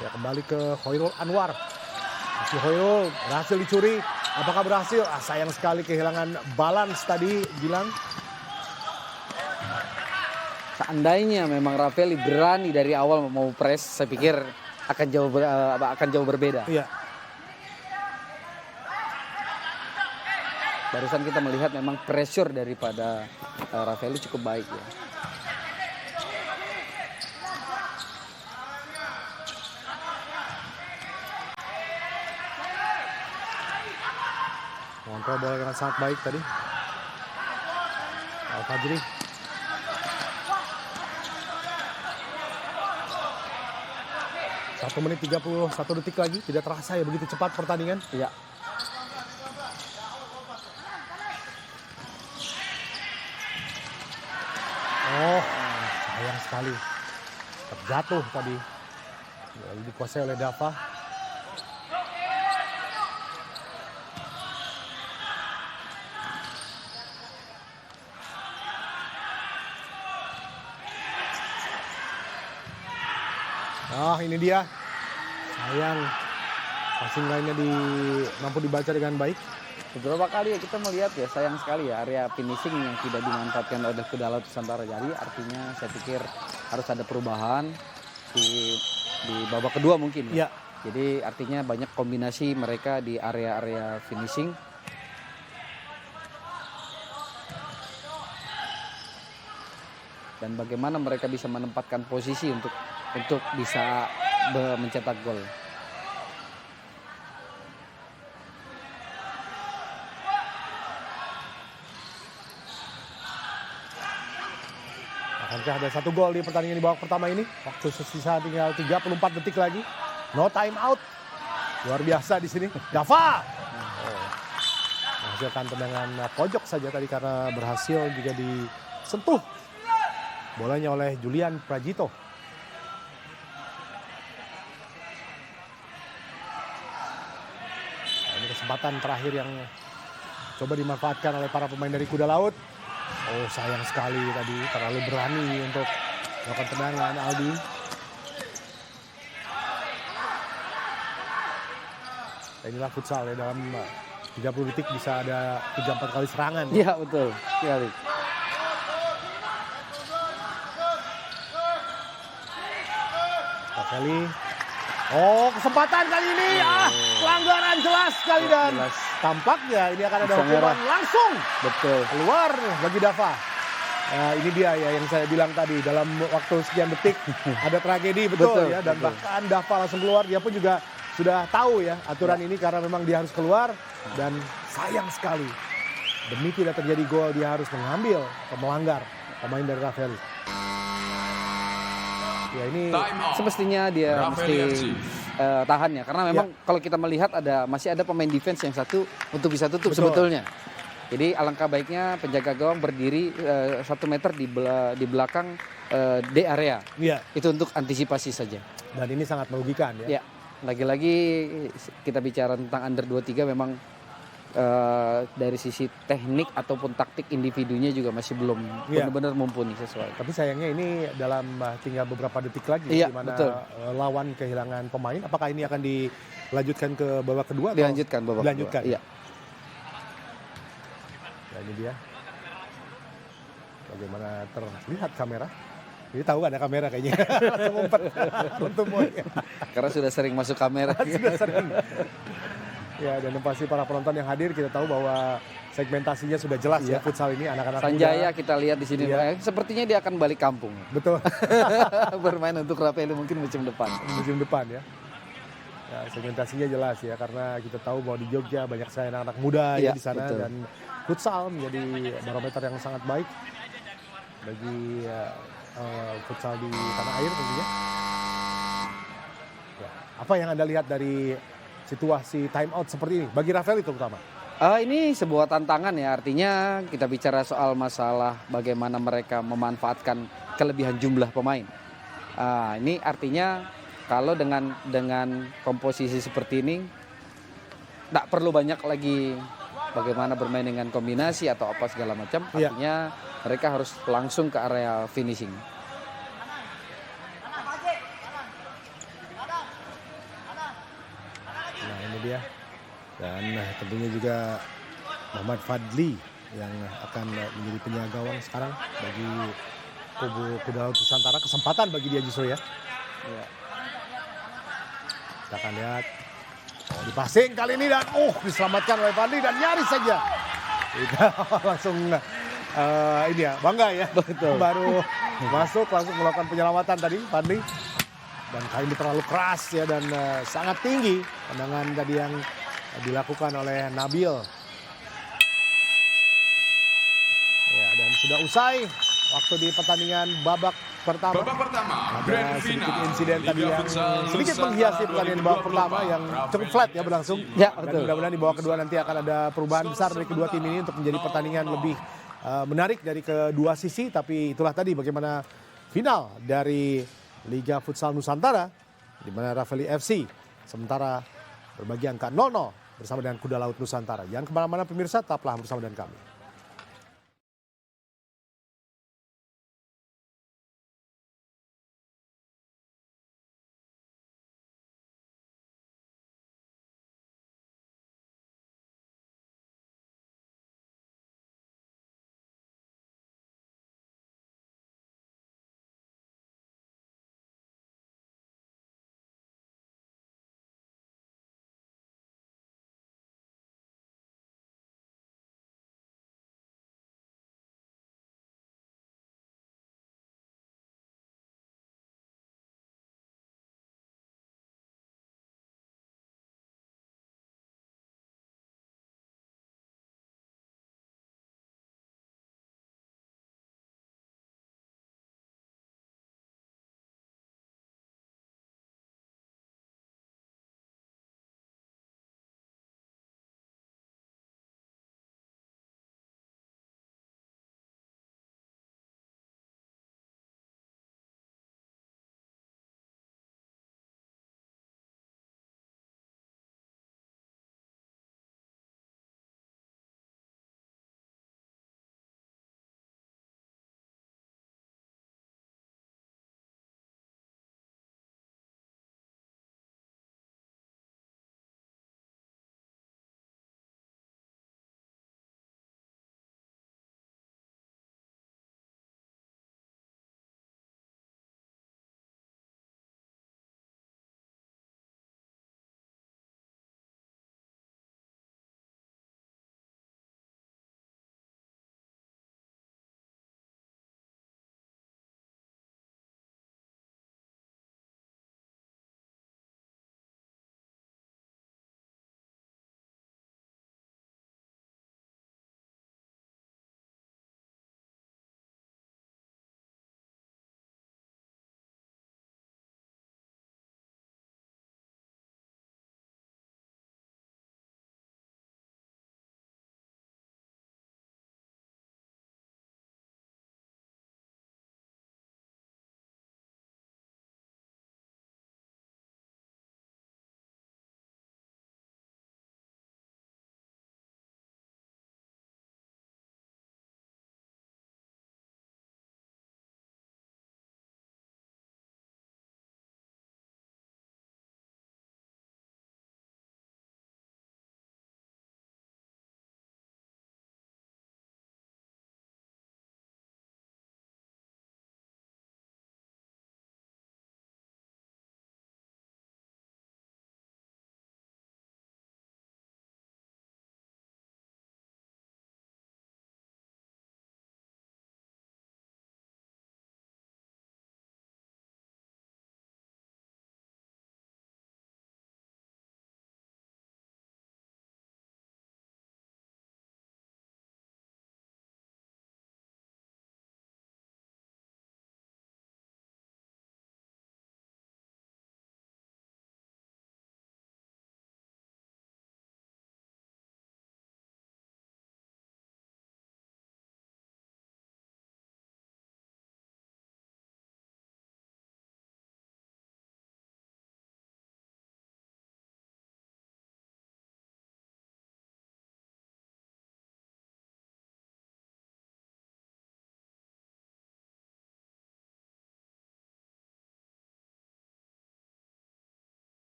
Ya, kembali ke Khairul Anwar. Masih Khairul, berhasil dicuri. Apakah berhasil? Sayang sekali kehilangan balance tadi, Gilang. Seandainya memang Rafaeli berani dari awal mau press, saya pikir akan jauh berbeda. Iya. Barusan kita melihat memang pressure daripada Rafaeli cukup baik ya. Mengontrol bola dengan sangat baik tadi. Al-Fajri. Satu menit 31 detik lagi. Tidak terasa ya begitu cepat pertandingan. Iya. Oh, sayang sekali. Terjatuh tadi. Lalu dikuasai oleh Dava. Ah, ini dia. Sayang. Passing lainnya mampu dibaca dengan baik. Beberapa kali ya kita melihat ya, sayang sekali ya area finishing yang tidak dimanfaatkan oleh Kuda Laut Nusantara. Jadi artinya saya pikir harus ada perubahan di babak kedua mungkin ya. Ya. Jadi artinya banyak kombinasi mereka di area-area finishing. Dan bagaimana mereka bisa menempatkan posisi untuk bisa mencetak gol. Akankah ada satu gol di pertandingan di babak pertama ini? Waktu tersisa tinggal 34 detik lagi. No time out. Luar biasa di sini. Dava. Menghasilkan tendangan pojok saja tadi karena berhasil juga disentuh bolanya oleh Julian Prajito. Nah, ini kesempatan terakhir yang coba dimanfaatkan oleh para pemain dari Kuda Laut. Oh, sayang sekali tadi, terlalu berani untuk melakukan tendangan Aldi. Inilah futsal ya, dalam 30 detik bisa ada 3-4 kali serangan. Iya betul sekali. Kali. Oh, kesempatan kali ini. Pelanggaran jelas sekali dan jelas. Tampaknya ini akan ada Bisa hukuman merah. langsung Betul. keluar bagi Dava. Nah, ini dia ya yang saya bilang tadi, dalam waktu sekian detik ada tragedi betul ya, dan betul. bahkan Dava langsung keluar. Dia pun juga sudah tahu ya aturan ini karena memang dia harus keluar, dan sayang sekali demi tidak terjadi gol dia harus mengambil melanggar pemain dari Rafaeli. Ya ini Semestinya dia mesti tahan ya, karena memang kalau kita melihat masih ada pemain defense yang satu untuk bisa tutup Betul. sebetulnya. Jadi alangkah baiknya penjaga gawang berdiri 1 meter di belakang D area. ya, Itu untuk antisipasi saja. dan ini sangat merugikan ya. Ya, lagi-lagi kita bicara tentang under 23 memang dari sisi teknik ataupun taktik individunya juga masih belum benar-benar mumpuni sesuai. Tapi sayangnya ini dalam tinggal beberapa detik lagi Iya, di mana betul. lawan kehilangan pemain. Apakah ini akan dilanjutkan ke babak kedua? Atau Dilanjutkan babak dilanjutkan? kedua. Iya. Nah, ini dia. Bagaimana terlihat kamera? Ini tahu ada kamera kayaknya. Langsung ngumpet. Untuk Karena sudah sering masuk kamera. sudah sering. Ya, dan pasti para penonton yang hadir kita tahu bahwa segmentasinya sudah jelas ya futsal ini anak-anak Sanjaya muda. kita lihat di sini, Iya. sepertinya dia akan balik kampung. Betul. Bermain untuk Rafaeli mungkin musim depan. Musim depan ya. Ya, segmentasinya jelas ya, karena kita tahu bahwa di Jogja banyak sekali anak-anak muda ya Iya, di sana, betul. dan futsal menjadi barometer yang sangat baik bagi futsal di tanah air tentunya. Ya, apa yang Anda lihat dari situasi time out seperti ini bagi Rafaeli terutama? Ini sebuah tantangan ya, artinya kita bicara soal masalah bagaimana mereka memanfaatkan kelebihan jumlah pemain. Ini artinya kalau dengan komposisi seperti ini, tidak perlu banyak lagi bagaimana bermain dengan kombinasi atau apa segala macam. Iya. Artinya mereka harus langsung ke area finishing. Nah ini dia. Dan tentunya juga Muhammad Fadli yang akan menjadi penjaga gawang sekarang bagi kubu Kuda Laut Nusantara. Kesempatan bagi dia justru ya. Iya. Kita akan lihat. Oh, dipasing kali ini dan diselamatkan oleh Fadli dan nyaris saja. Kita langsung ini ya bangga ya. Betul. Baru masuk langsung melakukan penyelamatan tadi Fadli. Dan kali ini terlalu keras ya dan sangat tinggi tendangan tadi yang dilakukan oleh Nabil. Ya, dan sudah usai waktu di pertandingan babak pertama. Babak pertama, Ada Grand sedikit Final insiden tadi Liga yang Futsal sedikit Nusantara menghiasi pertandingan babak pertama 2024. yang cukup flat ya berlangsung. Ya, Dan betul. mudah-mudahan di babak kedua nanti akan ada perubahan besar dari kedua tim ini untuk menjadi pertandingan lebih menarik dari kedua sisi. Tapi itulah tadi bagaimana final dari Liga Futsal Nusantara di mana Raffeli FC sementara berbagi angka 0-0 bersama dengan Kuda Laut Nusantara. Jangan kemana-mana pemirsa, tetaplah bersama dengan kami.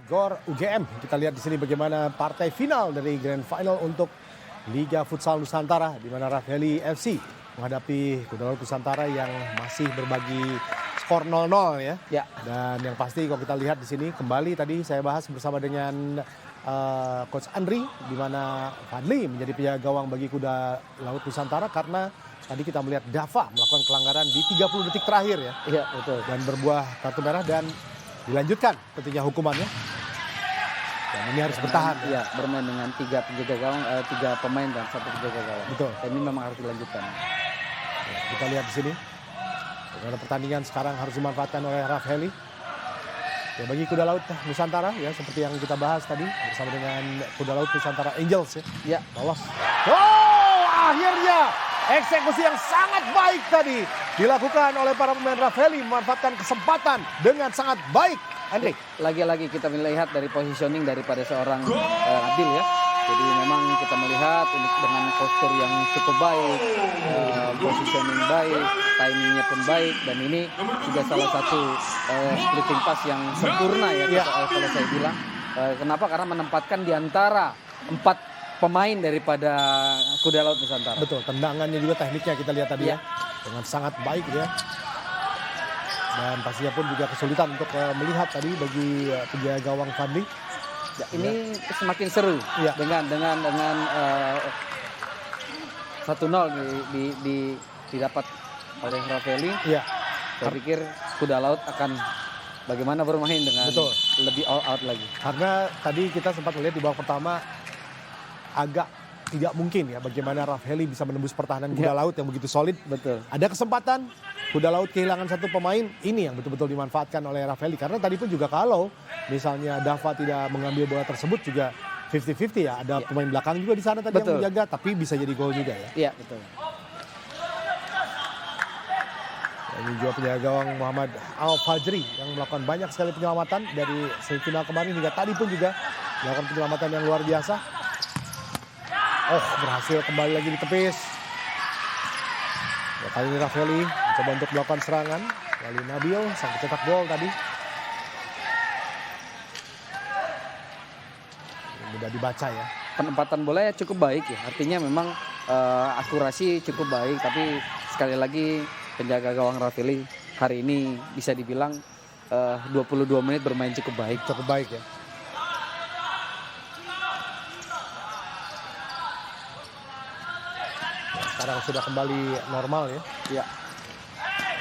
Gor UGM. Kita lihat di sini bagaimana partai final dari Grand Final untuk Liga Futsal Nusantara, di mana Rafeli FC menghadapi Kuda Laut Nusantara yang masih berbagi skor 0-0 ya. Ya. Dan yang pasti kalau kita lihat di sini kembali tadi saya bahas bersama dengan Coach Andri, di mana Fadli menjadi penjaga gawang bagi Kuda Laut Nusantara karena tadi kita melihat Dava melakukan pelanggaran di 30 detik terakhir ya. Iya, betul. Dan berbuah kartu merah dan dilanjutkan tentunya hukumannya. Dan ini harus bertahan. Iya, bermain dengan 3 penjaga gawang, 3 pemain dan 1 penjaga gawang. Betul. Dan ini memang harus dilanjutkan. Ya, kita lihat di sini. Bagaimana pertandingan sekarang harus dimanfaatkan oleh Rafeli. Ya, bagi Kuda Laut Nusantara ya, seperti yang kita bahas tadi bersama dengan Kuda Laut Nusantara Angels ya. Ya, Lolos. Oh, akhirnya eksekusi yang sangat baik tadi dilakukan oleh para pemain Rafeli, memanfaatkan kesempatan dengan sangat baik. Andri. lagi-lagi kita melihat dari positioning daripada seorang Nabil ya. Jadi memang kita melihat dengan postur yang cukup baik, positioning baik, timingnya pun baik, dan ini juga salah satu splitting pass yang sempurna ya, kalau saya bilang. Kenapa? Karena menempatkan di antara 4 pemain daripada Kuda Laut Nusantara. Betul, tendangannya juga tekniknya kita lihat tadi ya. Dengan sangat baik ya. Dan pastinya pun juga kesulitan untuk melihat tadi bagi penjaga gawang Fadli. Ya, ini semakin seru dengan 1-0 didapat oleh Rafeli. Iya. Saya pikir Kuda Laut akan bagaimana bermain dengan lebih all out lagi. Karena tadi kita sempat melihat di babak pertama agak tidak mungkin ya bagaimana Rafeli bisa menembus pertahanan Kuda Laut yang begitu solid. Betul. Ada kesempatan Kuda Laut kehilangan 1 pemain, ini yang betul-betul dimanfaatkan oleh Rafeli. Karena tadi pun juga kalau misalnya Dava tidak mengambil bola tersebut juga 50-50 ya. Ada pemain belakang juga di sana tadi yang menjaga, tapi bisa jadi gol juga ya. Iya, betul. Ini juga penjaga gawang Muhammad Al-Fajri yang melakukan banyak sekali penyelamatan dari semifinal kemarin hingga tadi pun juga melakukan penyelamatan yang luar biasa. Oh, berhasil kembali lagi ditepis. Ya, kali ini Rafeli mencoba untuk melakukan serangan. Lalu Nabil sang pencetak gol tadi. Ini mudah dibaca ya. Penempatan bola cukup baik ya. Artinya memang akurasi cukup baik, tapi sekali lagi penjaga gawang Rafeli hari ini bisa dibilang 22 menit bermain cukup baik. Cukup baik ya. Sekarang sudah kembali normal ya. Iya.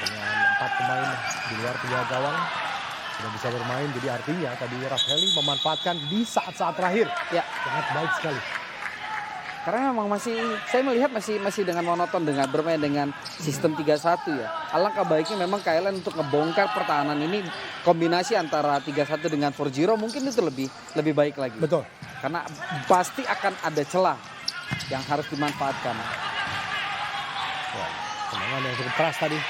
Dengan 4 pemain di luar penjaga gawang sudah bisa bermain. Jadi artinya tadi Rafeli memanfaatkan di saat-saat terakhir. Ya. Sangat baik sekali. Karena memang saya melihat masih dengan monoton dengan bermain dengan sistem 3-1 ya. Alangkah baiknya memang KLN untuk ngebongkar pertahanan ini, kombinasi antara 3-1 dengan 4-0 mungkin itu lebih baik lagi. Betul. Karena pasti akan ada celah yang harus dimanfaatkan. Ya, tendangan yang cukup keras tadi.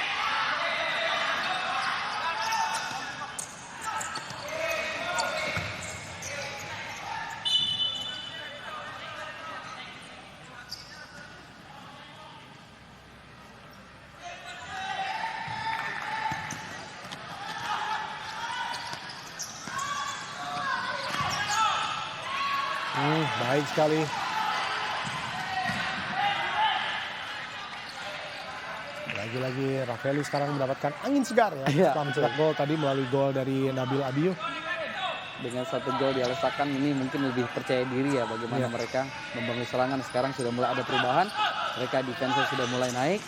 Baik sekali. Lagi-lagi Rafeli sekarang mendapatkan angin segar ya. Setelah mencetak gol tadi melalui gol dari Nabil Abiyu. Dengan 1 gol dialesakan ini mungkin lebih percaya diri ya bagaimana mereka membangun serangan. Sekarang sudah mulai ada perubahan. Mereka defense sudah mulai naik.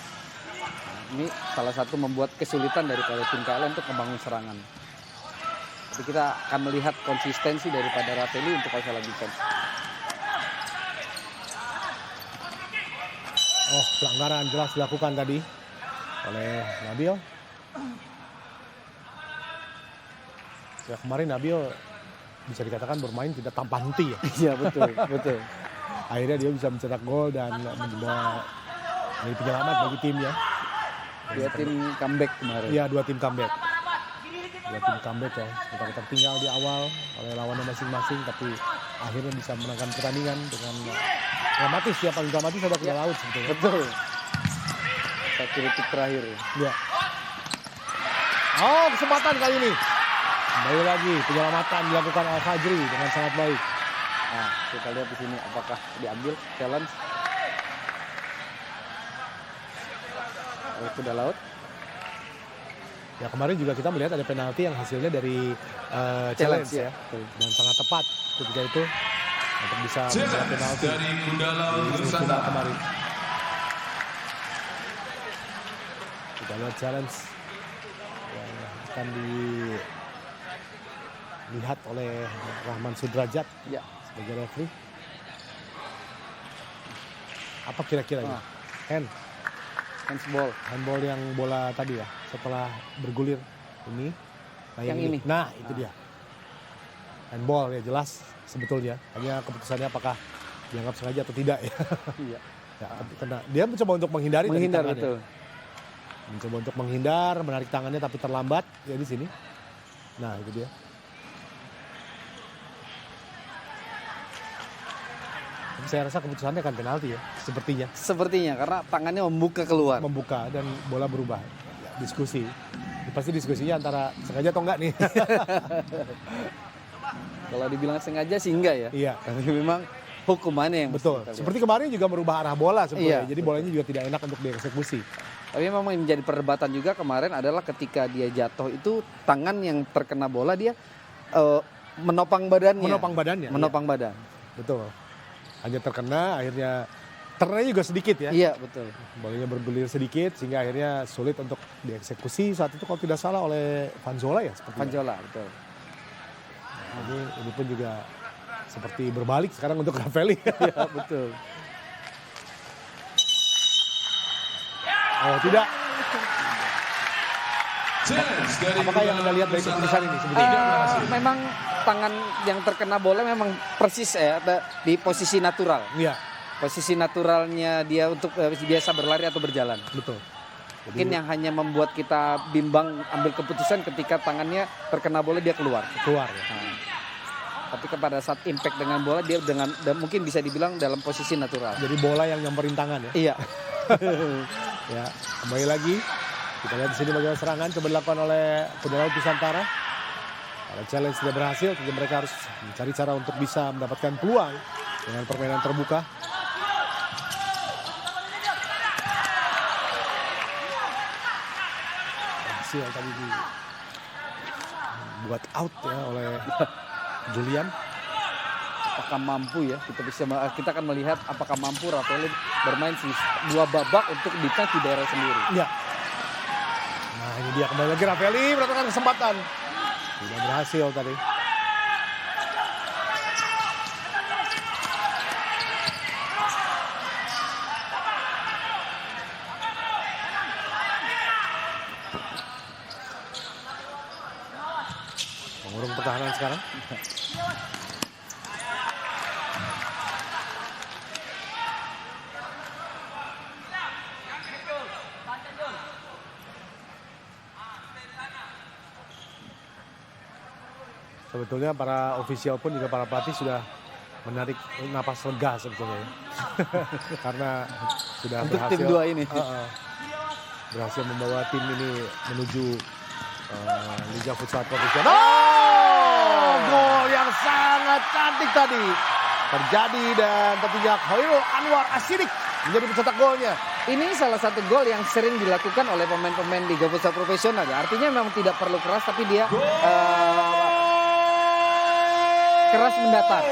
Ini salah satu membuat kesulitan daripada tim KLN untuk membangun serangan. Jadi kita akan melihat konsistensi daripada Rafeli untuk masalah defense. Oh, pelanggaran jelas dilakukan tadi oleh Nabil. Ya, kemarin Nabil bisa dikatakan bermain tidak tanpa henti ya. Iya, betul, betul. Akhirnya dia bisa mencetak gol dan menjadi penyelamat bagi timnya. 2 tim comeback kemarin. Iya, 2 tim comeback. 2 tim comeback ya. Kita tertinggal di awal oleh lawannya masing-masing, tapi akhirnya bisa menangkan pertandingan dengan dramatis ya, paling dramatis ada Kuda Laut sebetulnya. Betul. 1 detik terakhir. Ya. Oh, kesempatan kali ini. Kembali lagi penyelamatan dilakukan oleh Fajri dengan sangat baik. Nah, kita lihat di sini apakah diambil challenge oleh kuda laut. Ya kemarin juga kita melihat ada penalti yang hasilnya dari challenge ya. Betul. Dan sangat tepat ketika itu untuk bisa membuat Challenge penalti dari kuda laut di final Nusantara. kemarin. Kita lihat challenge yang akan dilihat oleh Rahman Sudrajat Ya. sebagai referee. Apa kira-kira ini? Handsball. Handball yang bola tadi ya, setelah bergulir ini. Nah, Yang ini. Nah, itu dia. Handball ya jelas sebetulnya. Hanya keputusannya apakah dianggap sengaja atau tidak ya. Iya. Ya, karena dia mencoba untuk menghindari dari Menghindar tangannya. betul. Mencoba untuk menghindar, menarik tangannya tapi terlambat ya di sini. Nah, itu dia. Tapi saya rasa keputusannya akan penalti ya, sepertinya. Sepertinya karena tangannya membuka keluar. Membuka dan bola berubah. Ya, diskusi. Pasti diskusinya antara sengaja atau enggak nih. Kalau dibilang sengaja sih enggak ya. Iya. Tapi memang hukumannya yang mesti Betul. kita lihat. Seperti kemarin juga merubah arah bola sebetulnya. Iya, Jadi bolanya juga tidak enak untuk dieksekusi. Tapi memang yang menjadi perdebatan juga kemarin adalah ketika dia jatuh itu tangan yang terkena bola dia menopang badannya. Menopang badannya. Menopang badan. Iya. Betul. Hanya terkena akhirnya terkenanya juga sedikit ya. Iya betul. Bolanya bergulir sedikit sehingga akhirnya sulit untuk dieksekusi saat itu kalau tidak salah oleh Vanzola ya seperti Vanjola betul. ini pun juga seperti berbalik sekarang untuk Ravelli. Iya betul. Oh tidak. Challenge dari Apakah yang Anda lihat dari keputusan ini sebetulnya? Memang tangan yang terkena bola memang persis ya di posisi natural. Iya, Posisi naturalnya dia untuk biasa berlari atau berjalan. betul. Mungkin yang hanya membuat kita bimbang ambil keputusan ketika tangannya terkena bola dia keluar. Keluar ya. Nah, tapi pada saat impact dengan bola dia dan mungkin bisa dibilang dalam posisi natural. Jadi bola yang nyamperin tangan ya. Iya. Ya, kembali lagi. Kita lihat di sini bagaimana serangan coba dilakukan oleh kuda laut Nusantara. Kalau challenge tidak berhasil, jadi mereka harus mencari cara untuk bisa mendapatkan peluang dengan permainan terbuka. Hasil tadi dibuat out ya oleh Julian. Apakah mampu ya kita akan melihat apakah mampu Ravelli bermain dua babak untuk defense di daerah sendiri. Ya. Nah ini dia kembali lagi Ravelli mendapatkan kesempatan. Tidak berhasil tadi. Pengurung pertahanan sekarang. Sebetulnya para ofisial pun juga para pelatih sudah menarik napas lega sebetulnya ya. Karena sudah Untuk berhasil tim dua ini. Berhasil membawa tim ini menuju Liga Futsal Profesional. Oh, gol yang sangat cantik tadi terjadi dan tentunya Khairul Anwar Asidik menjadi pencetak golnya. Ini salah satu gol yang sering dilakukan oleh pemain-pemain Liga Futsal Profesional ya. Artinya memang tidak perlu keras tapi dia keras mendatar.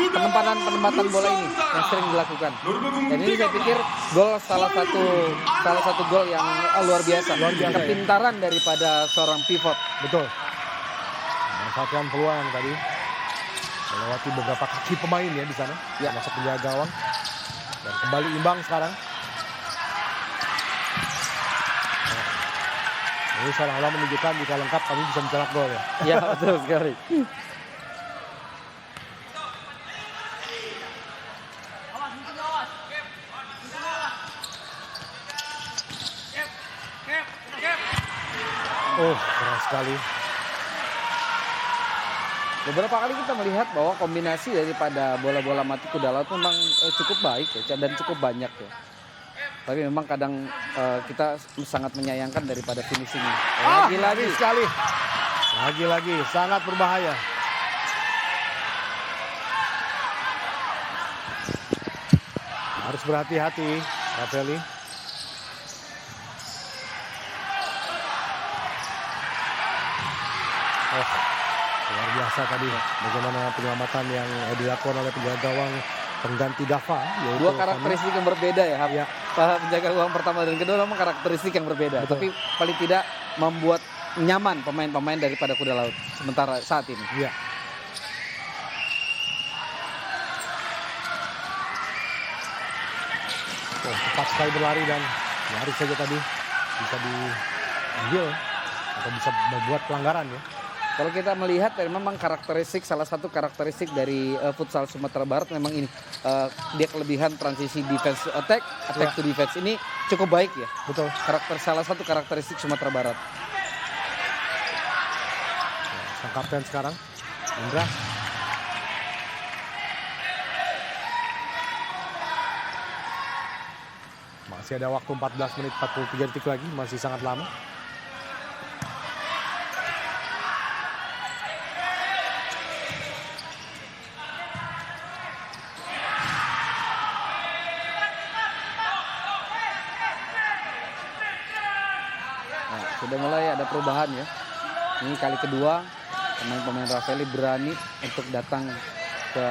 Penempatan bola ini yang sering dilakukan. Dan ini saya pikir gol salah satu gol yang luar biasa. Kepintaran daripada seorang pivot. Betul. Memanfaatkan peluang tadi. Melewati beberapa kaki pemain ya di sana. Ya. Masuk penjaga gawang. Dan kembali imbang sekarang. Nah, ini seolah-olah menunjukkan jika lengkap kami bisa mencetak gol ya. Ya betul sekali. Oh, keras sekali. Beberapa kali kita melihat bahwa kombinasi daripada bola-bola mati kuda laut memang cukup baik ya dan cukup banyak ya. Tapi memang kadang kita sangat menyayangkan daripada finishingnya. Lagi-lagi sekali. Lagi-lagi sangat berbahaya. Harus berhati-hati, Ravelli. Oh, luar biasa tadi bagaimana penyelamatan yang dilakukan oleh penjaga gawang pengganti Dava. Yaitu Dua karakteristik yang berbeda ya, Hap. Ya. Penjaga gawang pertama dan kedua memang karakteristik yang berbeda. Betul. Tapi paling tidak membuat nyaman pemain-pemain daripada kuda laut sementara saat ini. Iya. Oh, cepat sekali berlari dan nyaris saja tadi bisa diambil atau bisa membuat pelanggaran ya. Kalau kita melihat memang karakteristik salah satu karakteristik dari futsal Sumatera Barat memang ini dia kelebihan transisi defense to attack, attack to defense ini cukup baik ya. Betul. Salah satu karakteristik Sumatera Barat. Sang kapten sekarang, Indra. Masih ada waktu 14 menit 43 detik lagi, masih sangat lama. Nah, sudah mulai ada perubahan ya. Ini kali kedua pemain-pemain Ravelli berani untuk datang ke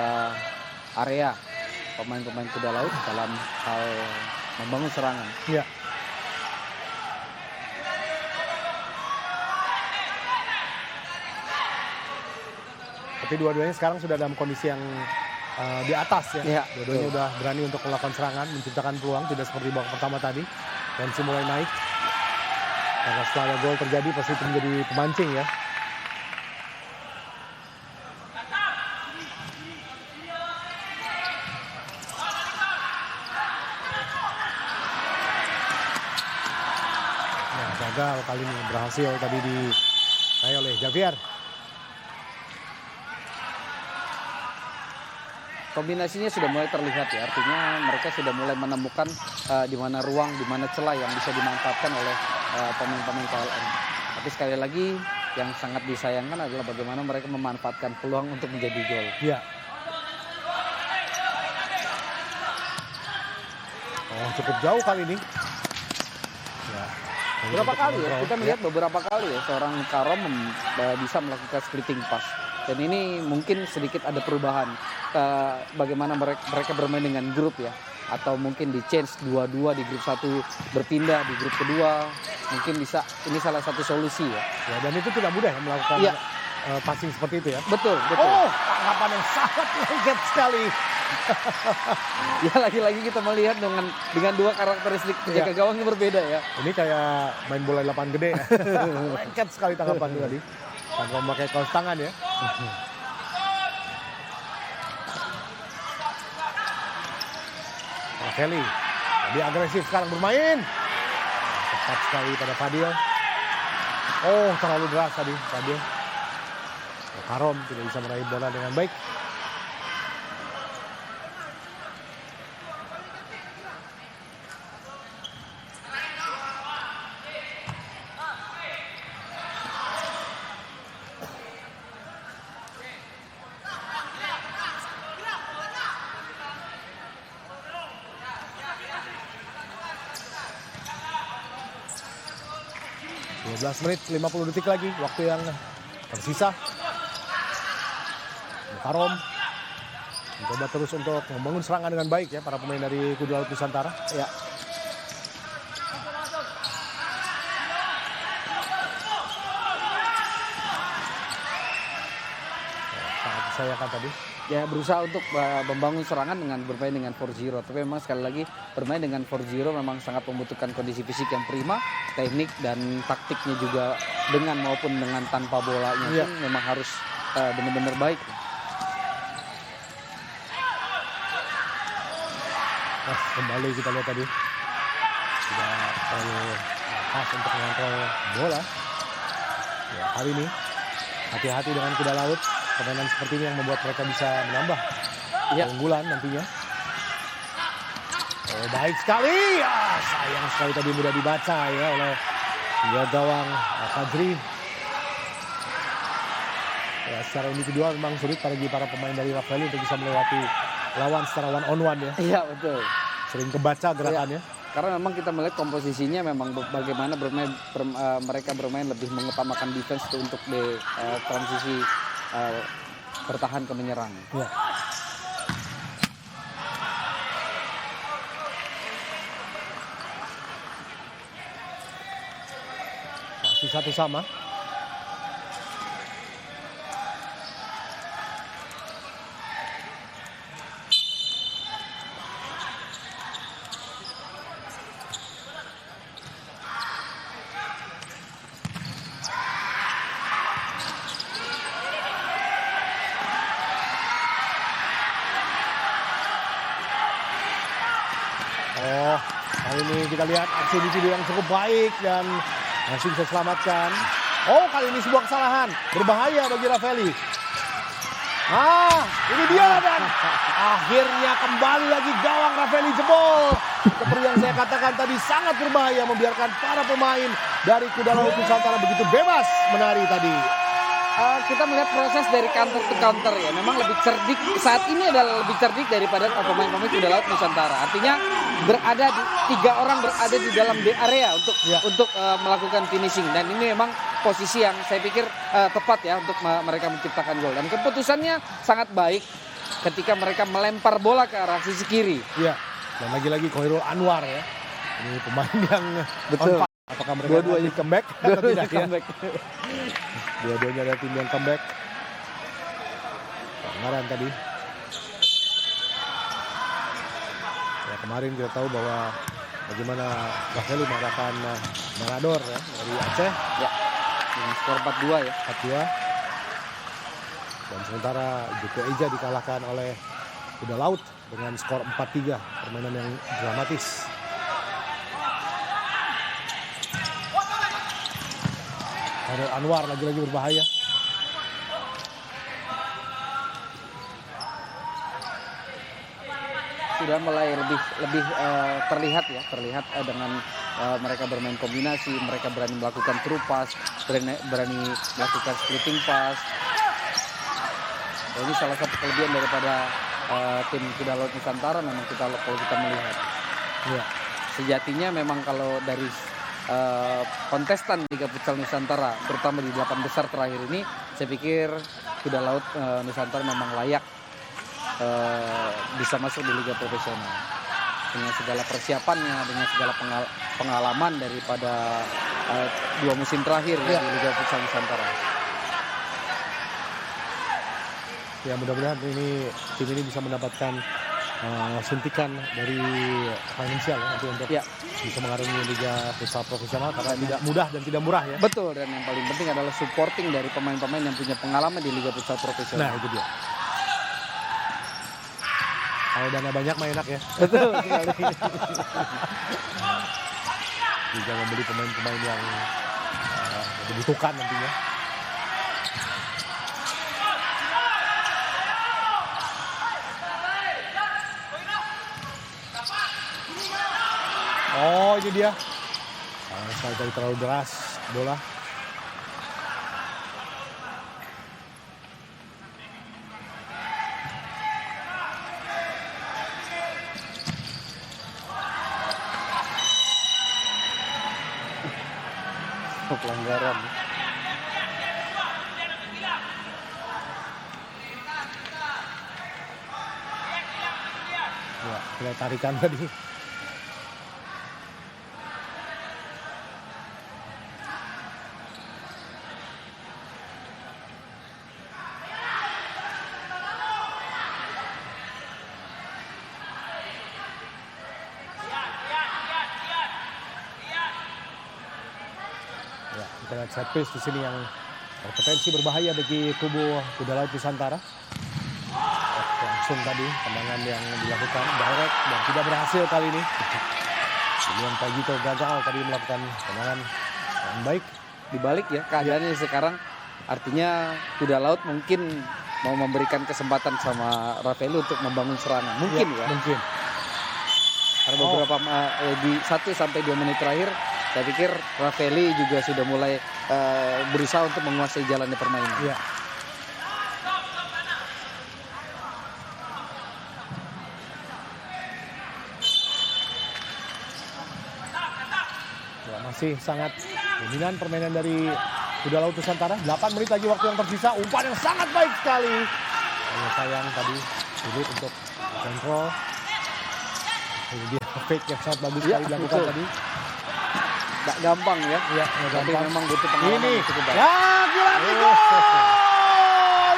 area pemain-pemain kuda laut dalam hal membangun serangan. Iya. Tapi dua-duanya sekarang sudah dalam kondisi yang di atas ya. Iya, Dua-duanya betul. udah berani untuk melakukan serangan, menciptakan peluang, tidak seperti babak pertama tadi. Tensi mulai naik. Karena setelah ada gol terjadi pasti itu menjadi pemancing ya. Nah, gagal kali ini, berhasil tadi diraih oleh Javier. Kombinasinya sudah mulai terlihat ya, artinya mereka sudah mulai menemukan di mana ruang, di mana celah yang bisa dimanfaatkan oleh pemain-pemain KLM. Tapi sekali lagi yang sangat disayangkan adalah bagaimana mereka memanfaatkan peluang untuk menjadi gol. Iya. Oh, cukup jauh kali ini. Ya. Berapa Untuk kali ya? mengontrol. Kita melihat beberapa kali ya seorang Karom bisa melakukan splitting pass. Dan ini mungkin sedikit ada perubahan bagaimana mereka bermain dengan grup ya. Atau mungkin di change 2-2 di grup 1 berpindah di grup kedua. Mungkin bisa ini salah satu solusi ya. Ya, dan itu tidak mudah ya melakukan Iya. passing seperti itu ya. Betul, betul. Oh, tanggapan yang sangat lengket sekali. Ya lagi-lagi kita melihat dengan dua karakteristik penjaga gawang yang berbeda ya. Ini kayak main bola di lapangan gede. Lengket sekali tanggapan tadi. Tanpa memakai kaos tangan ya. Ravelli lebih agresif sekarang bermain. Tepat sekali pada Fadil. Oh, terlalu deras tadi Fadil. Karom tidak bisa meraih bola dengan baik. .12 menit 50 detik lagi waktu yang tersisa. Karom mencoba terus untuk membangun serangan dengan baik ya para pemain dari Kuda Laut Nusantara. Ya. Sangat disayangkan tadi. Ya berusaha untuk membangun serangan dengan bermain dengan 4-0. Tapi memang sekali lagi bermain dengan 4-0 memang sangat membutuhkan kondisi fisik yang prima, teknik dan taktiknya juga dengan maupun dengan tanpa bolanya pun memang harus benar-benar baik. Nah, kembali kita lihat tadi tidak terlalu pas untuk mengontrol bola. Ya, kali ini hati-hati dengan kuda laut. Permainan seperti ini yang membuat mereka bisa menambah keunggulan nantinya. Oh, baik sekali. Ah, sayang sekali tadi mudah dibaca ya oleh gawang Fajri. Ya, secara individual memang sulit bagi para pemain dari Rafael untuk bisa melewati lawan secara one on one ya. Iya betul. Sering kebaca gerakannya. Karena memang kita melihat komposisinya memang bagaimana mereka bermain lebih mengutamakan defense untuk di transisi bertahan ke menyerang. Ya. Masih 1-1. Oh, kali ini kita lihat aksi individu yang cukup baik dan masih bisa selamatkan. Oh, kali ini sebuah kesalahan. Berbahaya bagi Rafaeli. Ini dia dan akhirnya kembali lagi gawang Rafaeli jebol. Seperti yang saya katakan tadi, sangat berbahaya membiarkan para pemain dari Kuda Laut Nusantara begitu bebas menari tadi. Kita melihat proses dari counter to counter ya, memang lebih cerdik saat ini adalah lebih cerdik daripada pemain-pemain Kuda Laut Nusantara. Artinya tiga orang berada di dalam area untuk melakukan finishing, dan ini memang posisi yang saya pikir tepat ya untuk mereka menciptakan gol, dan keputusannya sangat baik ketika mereka melempar bola ke arah sisi kiri. Iya, dan lagi-lagi Khairul Anwar ya, ini pemain yang betul. Apakah mereka dua-duanya comeback atau tidak comeback. Ya? Dua-duanya ada tim yang comeback. Kemarin tadi. Ya, kemarin kita tahu bahwa bagaimana Rafaeli mengalahkan Marador ya, dari Aceh. Ya, dengan skor 4-2 ya. 4-2. Dan sementara Joko Eja dikalahkan oleh Kuda Laut dengan skor 4-3. Permainan yang dramatis. Khairul Anwar lagi-lagi berbahaya. Sudah mulai lebih terlihat dengan mereka bermain kombinasi, mereka berani melakukan true pass, berani melakukan splitting pass. Ini salah satu kelebihan daripada tim Kuda Laut Nusantara memang kalau kita melihat. Ya. Sejatinya memang kalau dari kontestan Liga Futsal Nusantara, terutama di 8 besar terakhir ini, saya pikir Kuda Laut Nusantara memang layak bisa masuk di Liga Profesional dengan segala persiapannya, dengan segala pengalaman daripada 2 musim terakhir ya, di Liga Futsal Nusantara. Ya, mudah-mudahan tim ini bisa mendapatkan suntikan dari finansial ya, untuk bisa mengarungi Liga Futsal Profesional karena tidak mudah dan tidak murah ya. Betul, dan yang paling penting adalah supporting dari pemain-pemain yang punya pengalaman di Liga Futsal Profesional. Nah, itu dia. Kalau dana banyak mah enak ya. Betul sekali. Bisa membeli pemain-pemain yang dibutuhkan nantinya. Oh, ini dia. Sekali terlalu deras bola. Pelanggaran. Ya, kita tarikan tadi. Ya, kita lihat set piece di sini yang berpotensi berbahaya bagi kubu Kuda Laut Nusantara. Langsung tadi tendangan yang dilakukan direct dan tidak berhasil kali ini. Julian Pagito gagal tadi melakukan tendangan yang baik. Dibalik ya keadaannya sekarang, artinya Kuda Laut mungkin mau memberikan kesempatan sama Rafaeli untuk membangun serangan. Mungkin ya. Mungkin. Karena beberapa di 1 sampai 2 menit terakhir, saya pikir Rafaeli juga sudah mulai berusaha untuk menguasai jalannya permainan. Iya. Masih sangat dominan permainan dari Kuda Laut Nusantara. 8 menit lagi waktu yang tersisa. Umpan yang sangat baik sekali. Hanya sayang tadi sulit untuk kontrol. Ini dia fake yang sangat bagus sekali dilakukan tadi. Gak gampang ya. Iya, Tapi memang butuh pengalaman ini yang cukup baik. lagi-lagi gol!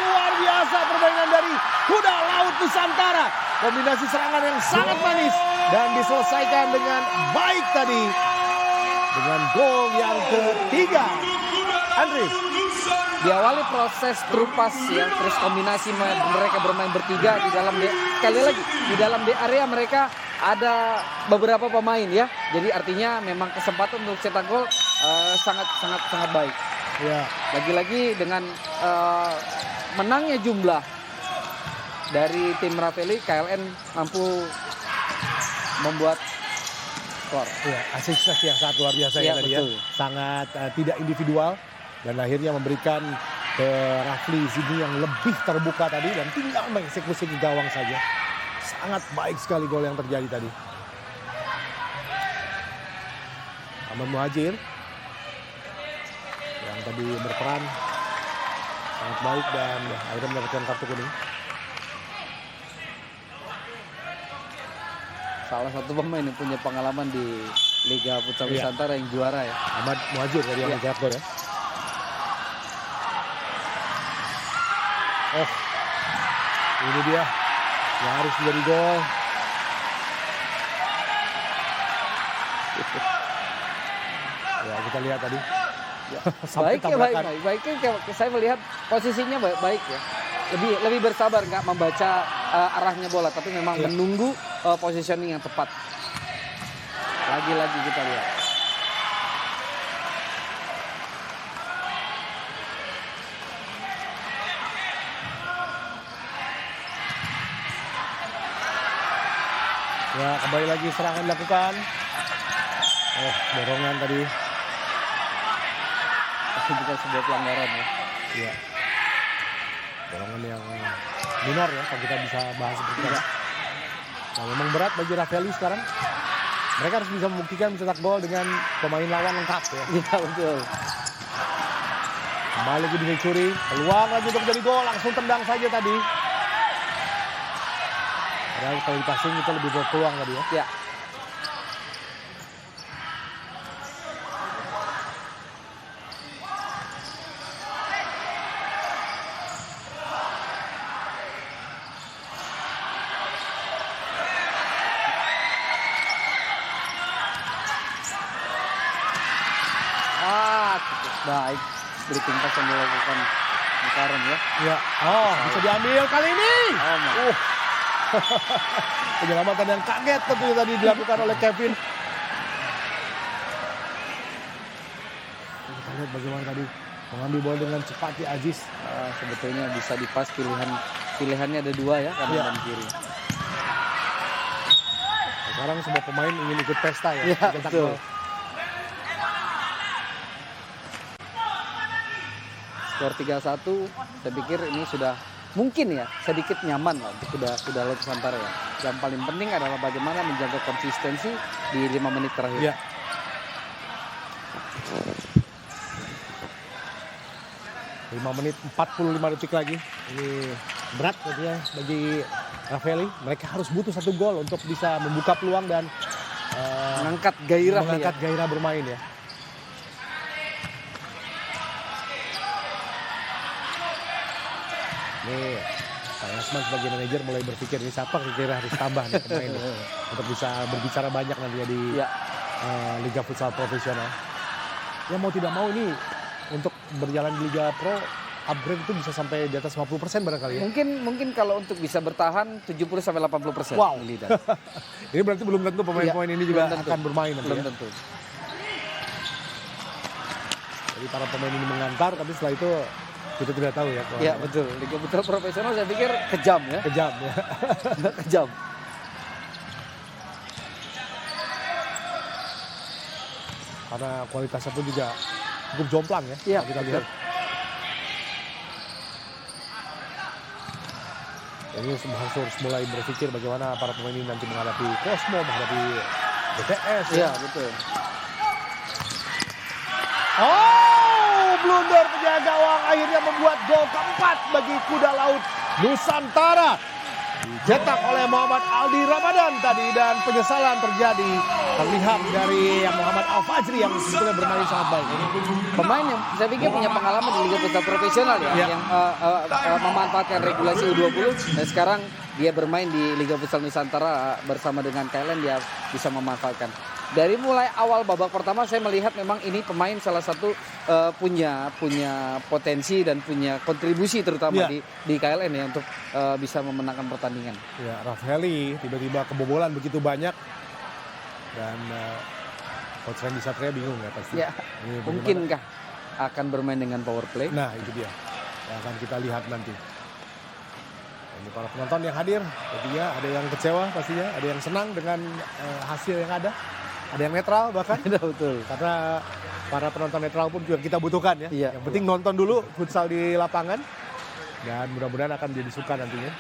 Luar biasa permainan dari Kuda Laut Nusantara. Kombinasi serangan yang sangat manis dan diselesaikan dengan baik tadi. Dengan gol yang ketiga. Andri. Diawali proses terupas ya, terus kombinasi mereka bermain bertiga di dalam sekali lagi di dalam area mereka ada beberapa pemain ya. Jadi artinya memang kesempatan untuk cetak gol sangat baik. Ya. Lagi-lagi dengan menangnya jumlah dari tim Ravelli, KLN mampu membuat skor. Ya, asistensi yang sangat luar biasa ya tadi ya. Sangat tidak individual dan akhirnya memberikan ke Rafli Zidni yang lebih terbuka tadi dan tinggal mengeksekusi ke gawang saja. Sangat baik sekali gol yang terjadi tadi. Ahmad Muhajir yang tadi berperan sangat baik dan akhirnya mendapatkan kartu kuning. Salah satu pemain yang punya pengalaman di Liga Futsal Iya. Nusantara yang juara ya. Ahmad Muhajir tadi yang mencetak gol ya. Oh, ini dia yang harus menjadi gol. Ya kita lihat tadi. Sampai tabrakan. Baiknya saya melihat posisinya baik ya. Lebih bersabar, nggak membaca arahnya bola, tapi memang menunggu positioning yang tepat. Lagi-lagi kita lihat. Ya kembali lagi serangan dilakukan. Oh dorongan tadi. Itu bukan sebuah pelanggaran ya. Ya. Dorongan yang minor ya kalau kita bisa bahas seperti itu. Nah memang berat bagi Ravelli sekarang. Mereka harus bisa membuktikan mencetak gol dengan pemain lawan lengkap ya. Iya betul. Kembali lagi dicuri, peluang lagi untuk jadi gol, langsung tendang saja tadi. Padahal kalau di passing itu lebih berpeluang tadi ya. Ya. Cukup baik. Splitting pass yang dilakukan Mukarem ya. Iya. Oh, bisa diambil kali ini. Oh, Penyelamatan yang kaget tentunya tadi dilakukan oleh Kevin. Kita lihat bagaimana tadi mengambil bola dengan cepat di Aziz. Sebetulnya bisa dipas pilihannya ada dua ya, kanan Iya. dan kiri. Sekarang semua pemain ingin ikut pesta ya. Iya, Cetak betul. gol. Skor 3-1, saya pikir ini sudah mungkin ya sedikit nyaman lah untuk Kuda Laut Nusantara ya. Yang paling penting adalah bagaimana menjaga konsistensi di 5 menit terakhir. Iya. Lima menit 45 detik lagi. Ini berat tentunya bagi Ravelli. Mereka harus butuh satu gol untuk bisa membuka peluang dan Mengangkat gairah mengangkat ya. gairah bermain ya. Nih, Pak Yasman sebagai manajer mulai berpikir ini siapa kira-kira harus tambah nih pemain nih, untuk bisa berbicara banyak nantinya di Ya. Liga Futsal Profesional. Ya mau tidak mau ini untuk berjalan di Liga Pro upgrade itu bisa sampai di atas 50% barangkali ya. Mungkin kalau untuk bisa bertahan 70 sampai 80%. Wow. Lidan. Ini berarti belum tentu pemain-pemain ini juga belum tentu. akan bermain nanti Belum ya. tentu. Jadi para pemain ini mengantar tapi setelah itu kita tidak tahu ya. Iya betul. Liga Putra Profesional saya pikir kejam ya. Kejam ya. Kejam. Karena kualitasnya pun juga cukup jomplang ya. Iya, kalau kita betul. lihat. Ini harus mulai berpikir bagaimana para pemain ini nanti menghadapi Cosmo, menghadapi BTS. Iya betul. Oh, blunder penjaga gawang akhirnya membuat gol keempat bagi kuda laut Nusantara. Dicetak oleh Muhammad Aldi Ramadan tadi dan penyesalan terjadi terlihat dari Muhammad Al-Fajri yang sebetulnya bermain sangat baik. Pemain yang saya pikir punya pengalaman di Liga Futsal Profesional ya, Ya. yang memanfaatkan regulasi U20 dan sekarang dia bermain di Liga Futsal Nusantara bersama dengan KLN, dia bisa memanfaatkan. Dari mulai awal babak pertama saya melihat memang ini pemain salah satu punya potensi dan punya kontribusi terutama Ya. di KLN ya untuk bisa memenangkan pertandingan. Ya, Raffaelli tiba-tiba kebobolan begitu banyak dan Coach Randy Satria bingung ya pasti. Ya, Ini bagaimana? mungkinkah akan bermain dengan power play? Nah, itu dia. Yang akan kita lihat nanti. Ini para penonton yang hadir, tentunya ada yang kecewa pastinya, ada yang senang dengan hasil yang ada, ada yang netral bahkan. Betul. Karena para penonton netral pun juga kita butuhkan ya. Iya. Yang penting nonton dulu futsal di lapangan dan mudah-mudahan akan jadi suka nantinya.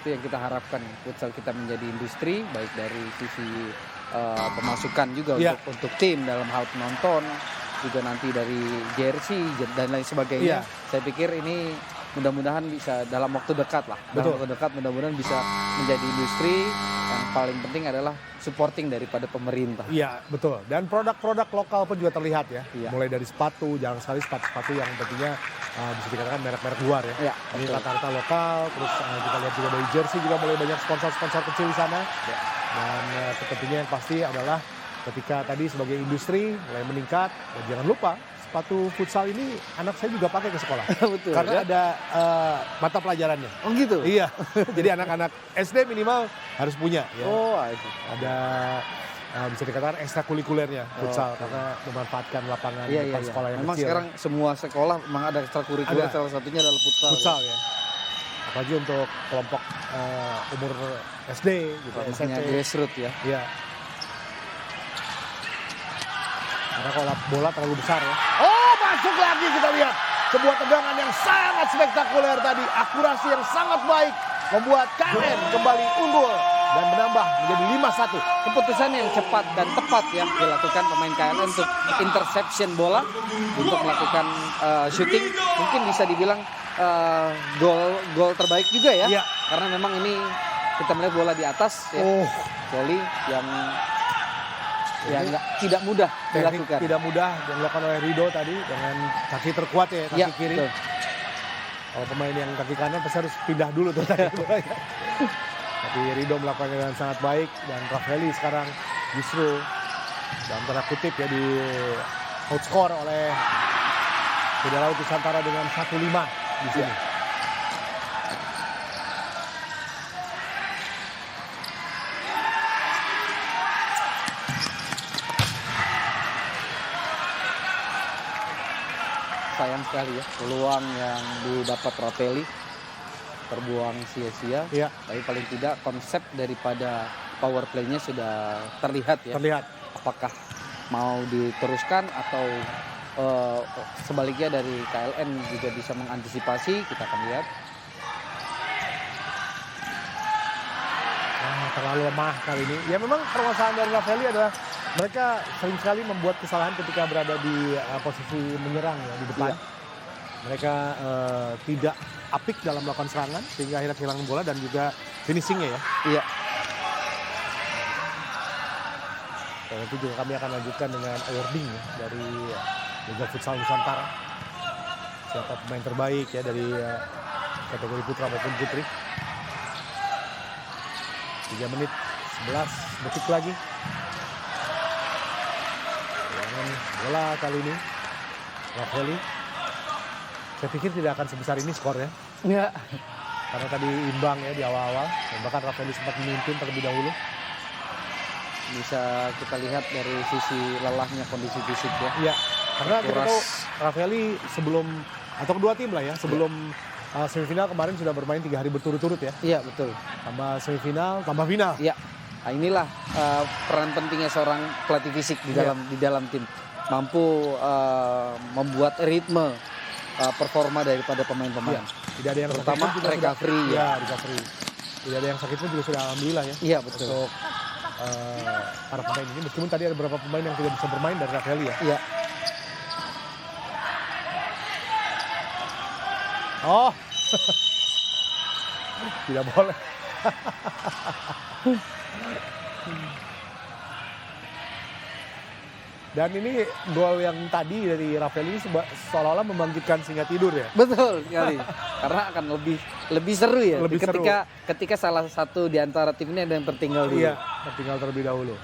Itu yang kita harapkan, futsal kita menjadi industri baik dari sisi pemasukan juga Iya. untuk tim dalam hal penonton, juga nanti dari jersey dan lain sebagainya. Iya. Saya pikir ini mudah-mudahan bisa dalam waktu dekat lah. Betul. Dalam waktu dekat mudah-mudahan bisa menjadi industri. Yang paling penting adalah supporting daripada pemerintah. Iya, betul. Dan produk-produk lokal pun juga terlihat ya. Iya. Mulai dari sepatu, jarang sekali sepatu-sepatu yang tentunya bisa dikatakan merek-merek luar ya. Iya, Ini betul. rata-rata lokal, terus kita lihat juga dari jersey juga mulai banyak sponsor-sponsor kecil di sana. Ya. Dan tentunya yang pasti adalah ketika tadi sebagai industri mulai meningkat, dan jangan lupa sepatu futsal ini anak saya juga pakai ke sekolah. Betul. Karena ya? ada mata pelajarannya. Oh gitu. Iya, jadi anak-anak SD minimal harus punya ya. Oh, I see. Ada bisa dikatakan ekstrakurikulernya futsal karena memanfaatkan lapangan Iya, depan iya. sekolah yang Memang kecil. sekarang semua sekolah memang ada ekstrakurikuler, Ada. salah satunya adalah futsal. Futsal ya. Apalagi untuk kelompok umur SD gitu, Namanya SMP. grassroots ya. Iya. Karena kalau bola terlalu besar ya. Oh, masuk lagi kita lihat. Sebuah tendangan yang sangat spektakuler tadi. Akurasi yang sangat baik. Membuat KLN kembali unggul. Dan menambah menjadi 5-1. Keputusan yang cepat dan tepat yang dilakukan pemain KLN untuk interception bola, untuk melakukan shooting, mungkin bisa dibilang gol terbaik juga ya. Iya. Karena memang ini kita melihat bola di atas ya, Oh, volley yang tidak mudah teknik dilakukan. tidak mudah dilakukan oleh Rido tadi dengan kaki terkuat ya, kaki Ya, kiri. betul. Kalau pemain yang kaki kanan pasti harus pindah dulu tuh tadi. Tapi Rido melakukan dengan sangat baik dan Raffaelli sekarang justru dalam tanda kutip ya di outscore oleh Kuda Laut Nusantara dengan 1-5 di sini. Sayang sekali ya peluang yang didapat Raffaelli terbuang sia-sia. Iya, Tapi paling tidak konsep daripada power play-nya sudah terlihat ya. terlihat. Apakah mau diteruskan atau sebaliknya dari KLN juga bisa mengantisipasi, kita akan lihat. Terlalu lemah kali ini. Ya memang permasalahan dari Raffaelli adalah mereka sering sekali membuat kesalahan ketika berada di posisi menyerang ya di depan. Iya. Mereka tidak apik dalam melakukan serangan sehingga akhirnya kehilangan bola dan juga finishingnya ya. Iya. Dan nanti juga kami akan lanjutkan dengan awarding ya, dari Liga Futsal Nusantara. Siapa pemain terbaik ya dari kategori putra maupun putri. 3 menit 11 detik lagi. Kehilangan bola kali ini. Raffaelli. Saya pikir tidak akan sebesar ini skornya. Ya. Karena tadi imbang ya di awal-awal. Dan bahkan Raffaelli sempat memimpin terlebih dahulu. Bisa kita lihat dari sisi lelahnya kondisi fisik ya. Iya. Karena kita Kuras. tahu Raffaelli sebelum, atau kedua tim lah ya, sebelum semifinal kemarin sudah bermain 3 hari berturut-turut ya. Iya betul. Tambah semifinal, tambah final. Iya. Nah, inilah peran pentingnya seorang pelatih fisik di dalam tim. Mampu membuat ritme performa daripada pemain-pemain. Iya. Tidak ada yang Terutama sakit pun juga recovery sudah, ya. recovery. Tidak ada yang sakit pun juga sudah alhamdulillah ya. Iya betul. Untuk para pemain ini, meskipun tadi ada beberapa pemain yang tidak bisa bermain dari Raffaelli ya. Iya. Oh. Tidak boleh. Dan ini gol yang tadi dari Rafael ini seolah-olah membangkitkan Singa tidur ya. Betul sekali. Karena akan lebih seru ya. Lebih seru. Ketika salah satu di antara tim ini ada yang tertinggal dulu. Iya, tertinggal terlebih dahulu.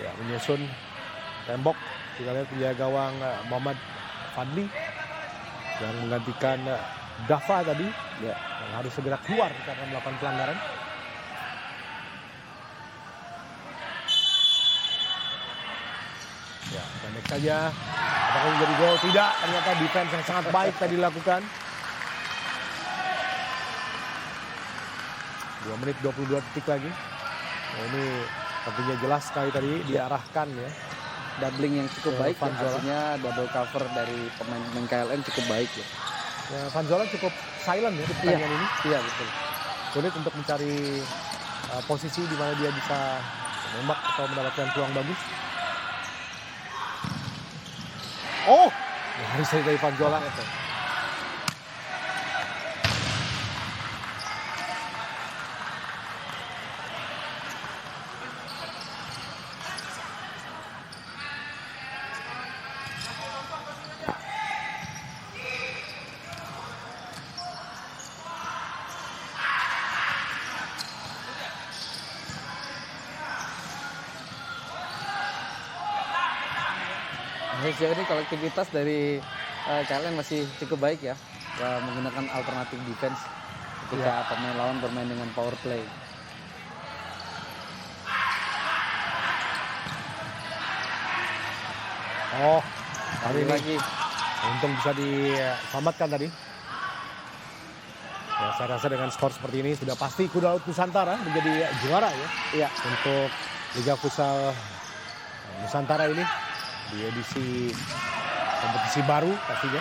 Ya, menyusun tembok. Kita lihat penjaga gawang Muhammad Fadli yang menggantikan Dava tadi. Ya. Yang harus segera keluar karena melakukan pelanggaran. Ya, pendek saja. Apakah menjadi gol? Tidak. Ternyata defense yang sangat baik tadi dilakukan. 2 menit 22 detik lagi. Nah, ini tentunya jelas sekali tadi diarahkan ya. Doubling yang cukup baik ya, Vanzola. artinya double cover dari pemain KLN cukup baik ya. Ya, Vanzola cukup silent ya di pertandingan ini. Iya betul. Sulit untuk mencari posisi di mana dia bisa menembak atau mendapatkan peluang bagus. Oh, harus dari Vanzola. Sejauh ini kolektivitas dari KLN masih cukup baik ya, menggunakan alternatif defense ketika pemain lawan bermain dengan power play. Oh, kali ini Lagi untung bisa diselamatkan tadi. Ya, saya rasa dengan skor seperti ini sudah pasti Kuda Laut Nusantara menjadi juara ya. Iya. Untuk Liga Futsal Nusantara ini di edisi kompetisi baru pastinya.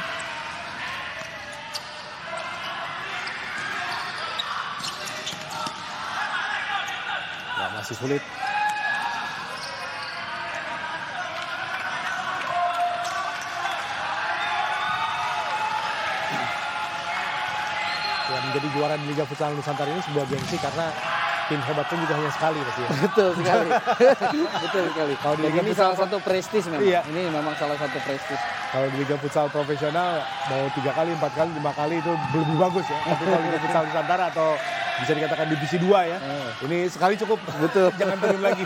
Ya, masih sulit. Ya, menjadi juara di Liga Futsal Nusantara ini sebuah gengsi karena tim hebat pun juga hanya sekali pasti ya. betul sekali. Betul sekali. Kalau di Dan Liga ini Futsal- salah satu prestis memang. Iya. Ini memang salah satu prestis. Kalau di Liga Futsal profesional mau 3 kali, 4 kali, 5 kali itu lebih bagus ya. Tapi kalau Liga Futsal Nusantara atau bisa dikatakan divisi 2 ya. Ini sekali cukup. Betul. Jangan turun lagi.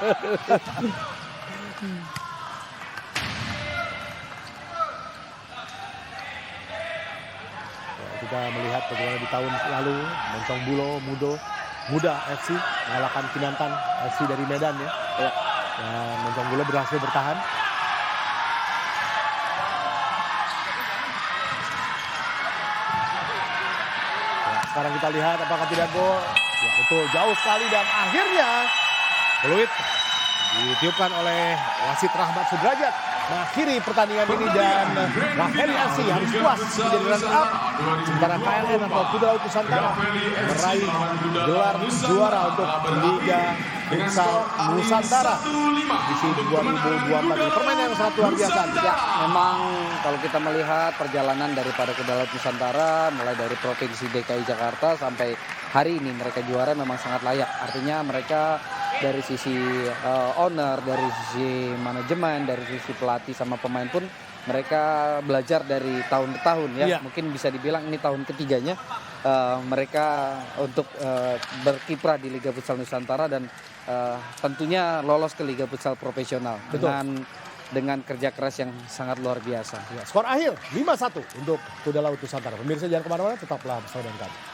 Ya, kita melihat bagaimana di tahun lalu Moncong Bulo Muda FC mengalahkan Kinantan FC dari Medan ya. Dan Moncong Bulo berhasil bertahan. Ya, sekarang kita lihat apakah tidak gol. Ya, betul, jauh sekali dan akhirnya peluit ditiupkan oleh wasit Rahmat Sudrajat mengakhiri pertandingan ini dan Rafael FC harus puas menjadi runner up, sementara KLN atau Kuda Laut Nusantara meraih gelar juara untuk Liga Futsal Nusantara edisi 2024 ini. Permainan yang sangat luar biasa. Ya, memang kalau kita melihat perjalanan daripada Kuda Laut Nusantara mulai dari Provinsi DKI Jakarta sampai hari ini mereka juara memang sangat layak. Artinya mereka dari sisi owner, dari sisi manajemen, dari sisi pelatih sama pemain pun mereka belajar dari tahun ke tahun ya. Iya. Mungkin bisa dibilang ini tahun ketiganya mereka untuk berkiprah di Liga Futsal Nusantara dan tentunya lolos ke Liga Futsal Profesional. Betul. Dengan kerja keras yang sangat luar biasa. Ya, skor akhir 5-1 untuk Kuda Laut Nusantara. Pemirsa jangan kemana-mana, tetaplah bersama dengan kami.